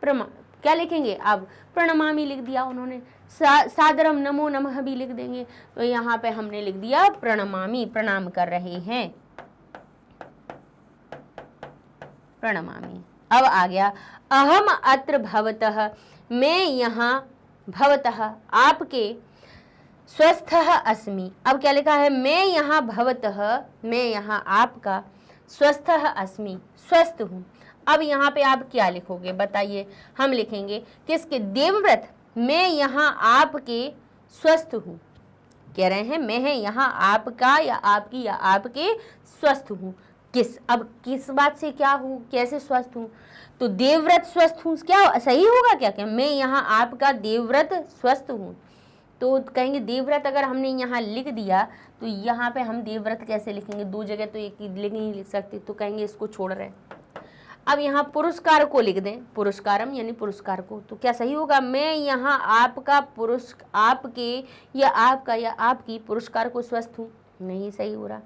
प्रमा, क्या लिखेंगे अब, प्रणमामि लिख दिया उन्होंने, सादरम नमो नमः भी लिख देंगे। तो यहाँ पे हमने लिख दिया प्रणमामि, प्रणाम कर रहे हैं, प्रणमामि। अब आ गया अहम अत्र भवतः, मैं यहाँ, भवतः आपके, स्वस्थः अस्मि। अब क्या लिखा है, मैं यहाँ भवतः, मैं यहाँ आपका, स्वस्थः अस्मि, स्वस्थ हूँ। अब यहाँ पे आप क्या लिखोगे बताइए, हम लिखेंगे किसके, देवव्रत, मैं यहाँ आपके स्वस्थ हूँ। कह रहे हैं मैं यहाँ आपका या आपकी या आपके स्वस्थ हूँ। किस, अब किस बात से क्या हूँ, कैसे स्वस्थ हूँ, तो देवव्रत स्वस्थ हूँ, क्या सही होगा क्या, क्या मैं यहाँ आपका देवव्रत स्वस्थ हूँ। तो कहेंगे देवव्रत अगर हमने यहाँ लिख दिया तो यहाँ पे हम देवव्रत कैसे लिखेंगे, दो जगह तो एक ही नहीं लिख सकते, तो कहेंगे इसको छोड़ रहे हैं। अब यहाँ पुरस्कार को लिख दें, पुरस्कारम यानी पुरस्कार को, तो क्या सही होगा, मैं यहाँ आपका आपके या आपकी पुरस्कार को स्वस्थ हूँ, नहीं सही हो रहा।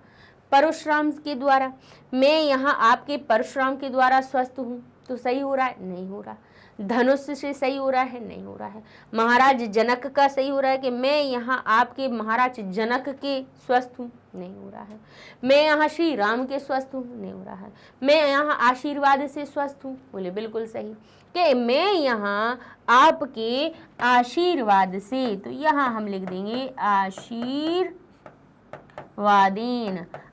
परशुराम के द्वारा, मैं यहाँ आपके परशुराम के द्वारा स्वस्थ हूँ, तो सही हो रहा है, नहीं हो रहा। धनुष से सही हो रहा है, नहीं हो रहा है। महाराज जनक का सही हो रहा है कि मैं यहाँ आपके महाराज जनक के स्वस्थ हूँ, नहीं हो रहा है। मैं यहाँ श्री राम के स्वस्थ हूँ, नहीं हो रहा है। मैं यहाँ आशीर्वाद से स्वस्थ हूँ, बोले बिल्कुल सही। कि मैं यहाँ आपके आशीर्वाद से, तो यहाँ हम लिख देंगे आशीर्वादेन,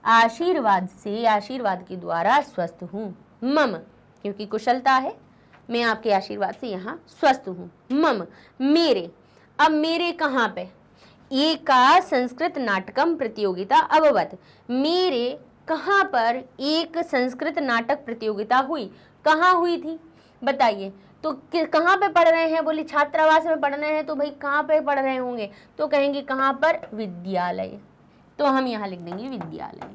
आशीर्वाद से, आशीर्वाद के द्वारा स्वस्थ हूँ। मम, क्योंकि कुशलता है, मैं आपके आशीर्वाद से यहाँ स्वस्थ हूँ। मम, मेरे, अब मेरे कहाँ पे, एका संस्कृत नाटकम प्रतियोगिता अभवत, मेरे कहाँ पर एक संस्कृत नाटक प्रतियोगिता हुई, कहाँ हुई थी बताइए। तो कहाँ पे पढ़ रहे हैं, बोले छात्रावास में पढ़ रहे हैं, तो भाई कहाँ पे पढ़ रहे होंगे, तो कहेंगे कहाँ पर, विद्यालय, तो हम यहाँ लिख देंगे विद्यालय।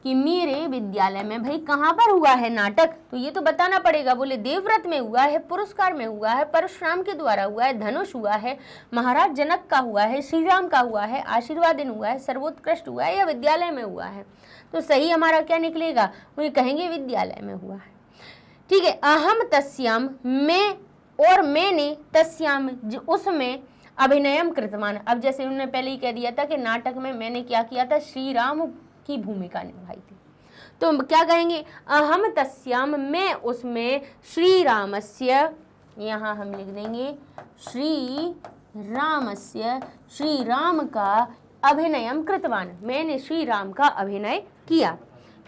कि मेरे विद्यालय में भाई कहाँ पर हुआ है नाटक, तो ये तो बताना पड़ेगा। बोले देवव्रत में हुआ है, पुरस्कार में हुआ है, परशुराम के द्वारा हुआ है, धनुष हुआ है, महाराज जनक का हुआ है, श्री राम का हुआ है, आशीर्वादन हुआ है, सर्वोत्कृष्ट हुआ है, या विद्यालय में हुआ है। तो सही हमारा क्या निकलेगा, वो कहेंगे विद्यालय में हुआ है। ठीक है, अहम तस्याम, मैं और मैंने, तस्याम उसमें, अभिनयम कृतवान। अब जैसे उन्होंने पहले ही कह दिया था कि नाटक में मैंने क्या किया था, श्री राम की भूमिका निभाई थी। तो क्या कहेंगे, अहम तस्याम, मैं उसमें, श्री रामस्य, यहाँ हम लिख देंगे श्री रामस्य, श्री राम का अभिनयम कृतवान, मैंने श्री राम का अभिनय किया।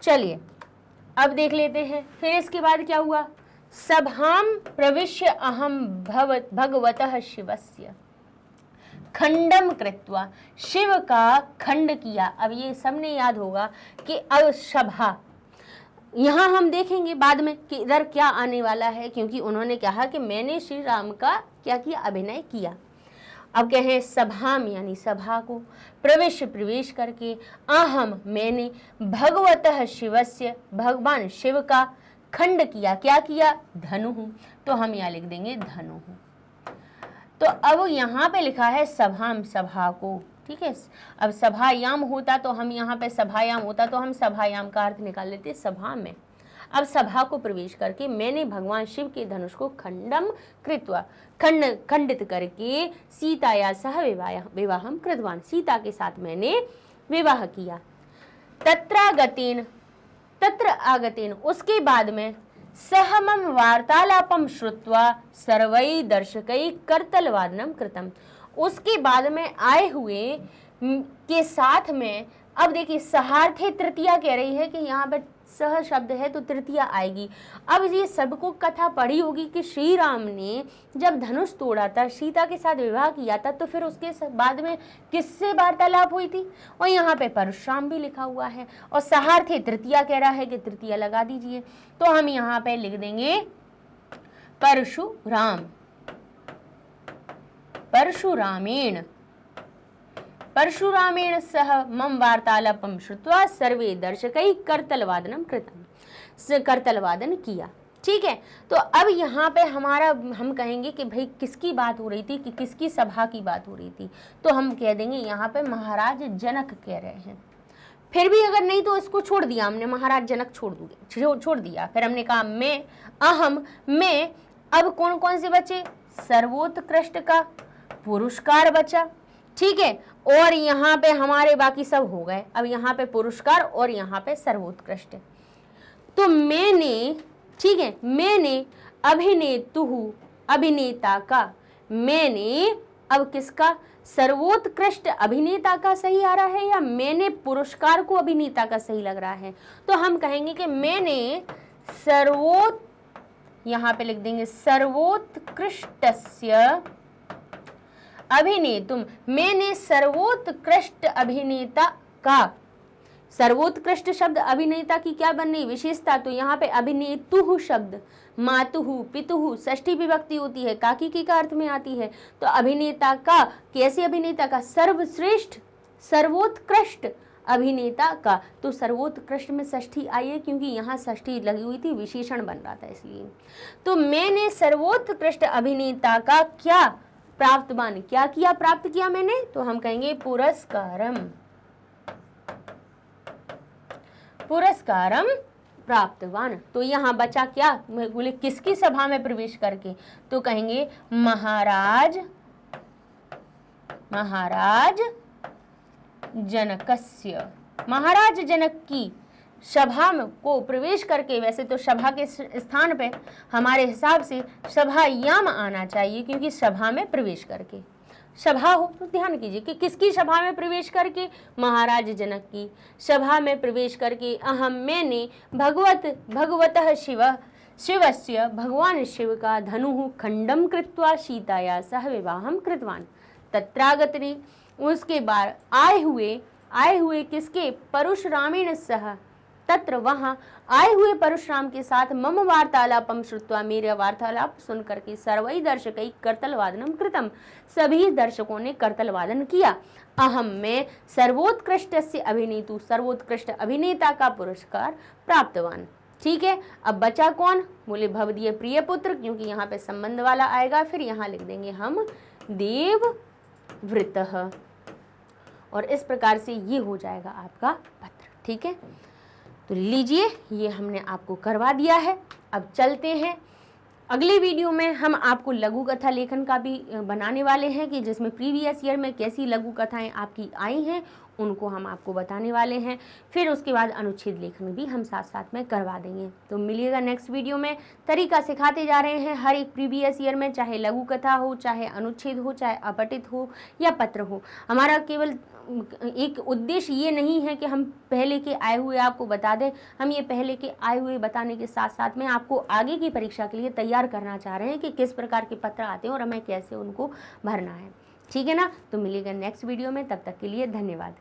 चलिए अब देख लेते हैं फिर इसके बाद क्या हुआ। सभाम प्रविश्य अहम भगवतः शिवस्य खंडम कृत्वा, शिव का खंड किया। अब ये सबने याद होगा कि अब सभा, यहाँ हम देखेंगे बाद में कि इधर क्या आने वाला है, क्योंकि उन्होंने कहा कि मैंने श्री राम का क्या किया, अभिनय किया। अब कहें सभाम यानी सभा को, प्रवेश करके, अहम मैंने, भगवतः शिवस्य भगवान शिव का, खंड किया, क्या किया, धनु, तो हम यहाँ लिख देंगे धनु। तो अब यहाँ पे लिखा है सभाम, सभा को, ठीक है। अब सभायाम होता तो हम यहाँ पे सभायाम होता तो हम सभायाम का अर्थ निकाल लेते सभा में। अब सभा को प्रवेश करके मैंने भगवान शिव के धनुष को खंडम कृत्वा, खंडित करके, सीताया सह विवाहम कृतवान, सीता के साथ मैंने विवाह किया। तत्र आगतेन, उसके बाद में, सहमम वार्तालापम श्रुत्वा सर्वै दर्शकै करतलवादनम कृतम, उसके बाद में आए हुए के साथ में, अब देखिए सहार्थे तृतीया कह रही है कि यहाँ पर सह शब्द है तो तृतीया आएगी। अब ये सबको कथा पढ़ी होगी कि श्री राम ने जब धनुष तोड़ा था, सीता के साथ विवाह किया था, तो फिर उसके बाद में किससे वार्तालाप हुई थी, और यहाँ पे परशुराम भी लिखा हुआ है, और सहार्थे तृतीया कह रहा है कि तृतीया लगा दीजिए। तो हम यहाँ पे लिख देंगे परशुरामेण सह मम वार्तालापम श्रुत्वा सर्वे दर्शकै करतलवादनम कृतम, करतलवादन किया। ठीक है, तो अब यहाँ पे हम कहेंगे कि भाई किसकी बात हो रही थी, कि किसकी सभा की बात हो रही थी, तो हम कह देंगे यहाँ पे महाराज जनक कह रहे हैं। फिर भी अगर नहीं तो इसको छोड़ दिया हमने, महाराज जनक छोड़ दिया। फिर हमने कहा मैं, अहम मैं, अब कौन कौन से बचे, सर्वोत्कृष्ट का पुरस्कार बचा, ठीक है, और यहाँ पे हमारे बाकी सब हो गए। अब यहाँ पे पुरस्कार और यहाँ पे सर्वोत्कृष्ट। तो मैंने, ठीक है, मैंने अभिनेता का, मैंने अब किसका, सर्वोत्कृष्ट अभिनेता का सही आ रहा है, या मैंने पुरस्कार को अभिनेता का सही लग रहा है, तो हम कहेंगे कि मैंने यहाँ पे लिख देंगे सर्वोत्कृष्टस्य अभिनेतुम, मैंने सर्वोत्कृष्ट अभिनेता का, सर्वोत्कृष्ट शब्द अभिनेता की क्या बननी विशेषता, तो यहाँ पे अभिनेतुः शब्द, मातुः पितुः षष्ठी विभक्ति होती है, काकी की का अर्थ में आती है। तो अभिनेता का, कैसे अभिनेता का, सर्वश्रेष्ठ सर्वोत्कृष्ट अभिनेता का, तो सर्वोत्कृष्ट में षष्ठी आई है क्योंकि यहाँ षष्ठी लगी हुई थी, विशेषण बन रहा था इसलिए। तो मैंने सर्वोत्कृष्ट अभिनेता का क्या प्राप्तवान, क्या किया, प्राप्त किया मैंने, तो हम कहेंगे पुरस्कारम प्राप्तवान। तो यहाँ बचा क्या, बोले किसकी सभा में प्रवेश करके, तो कहेंगे महाराज जनकस्य, महाराज जनक की सभा में को प्रवेश करके। वैसे तो सभा के स्थान पे हमारे हिसाब से सभायाम आना चाहिए, क्योंकि सभा में प्रवेश करके, सभा हो तो ध्यान कीजिए कि किसकी सभा में प्रवेश करके, महाराज जनक की सभा में प्रवेश करके, अहम मैंने भगवतः शिवस्य भगवान शिव का धनुः खंडम कृत्वा सीताया सह विवाहम कृतवान। तत्रागतने, उसके बाद आए हुए किसके, परशुरामेण सह तत्र वहां आए हुए परशुराम के साथ मम वार्तालापम श्रुत्वा, मेरे वार्तालाप सुन करके सर्वै दर्शकै करतल वादनम कृतम, सभी दर्शकों ने करतल वादन किया। अहम में सर्वोत्कृष्ट से अभिनेतु, सर्वोत्कृष्ट अभिनेता का पुरस्कार प्राप्तवान। ठीक है, अब बचा कौन, बोले भवदीय प्रिय पुत्र, क्योंकि यहाँ पे संबंध वाला आएगा, फिर यहाँ लिख देंगे हम देवव्रतः, और इस प्रकार से ये हो जाएगा आपका पत्र। ठीक है, तो लीजिए ये हमने आपको करवा दिया है। अब चलते हैं अगले वीडियो में, हम आपको लघु कथा लेखन का भी बनाने वाले हैं कि जिसमें प्रीवियस ईयर में कैसी लघु कथाएं आपकी आई हैं उनको हम आपको बताने वाले हैं। फिर उसके बाद अनुच्छेद लेखन भी हम साथ साथ में करवा देंगे। तो मिलिएगा नेक्स्ट वीडियो में। तरीका सिखाते जा रहे हैं हर एक प्रीवियस ईयर में, चाहे लघु कथा हो, चाहे अनुच्छेद हो, चाहे अपठित हो या पत्र हो। हमारा केवल एक उद्देश्य ये नहीं है कि हम पहले के आए हुए आपको बता दें, हम ये पहले के आए हुए बताने के साथ साथ में आपको आगे की परीक्षा के लिए तैयार करना चाह रहे हैं कि किस प्रकार के पत्र आते हैं और हमें कैसे उनको भरना है। ठीक है ना, तो मिलेगा नेक्स्ट वीडियो में, तब तक के लिए धन्यवाद।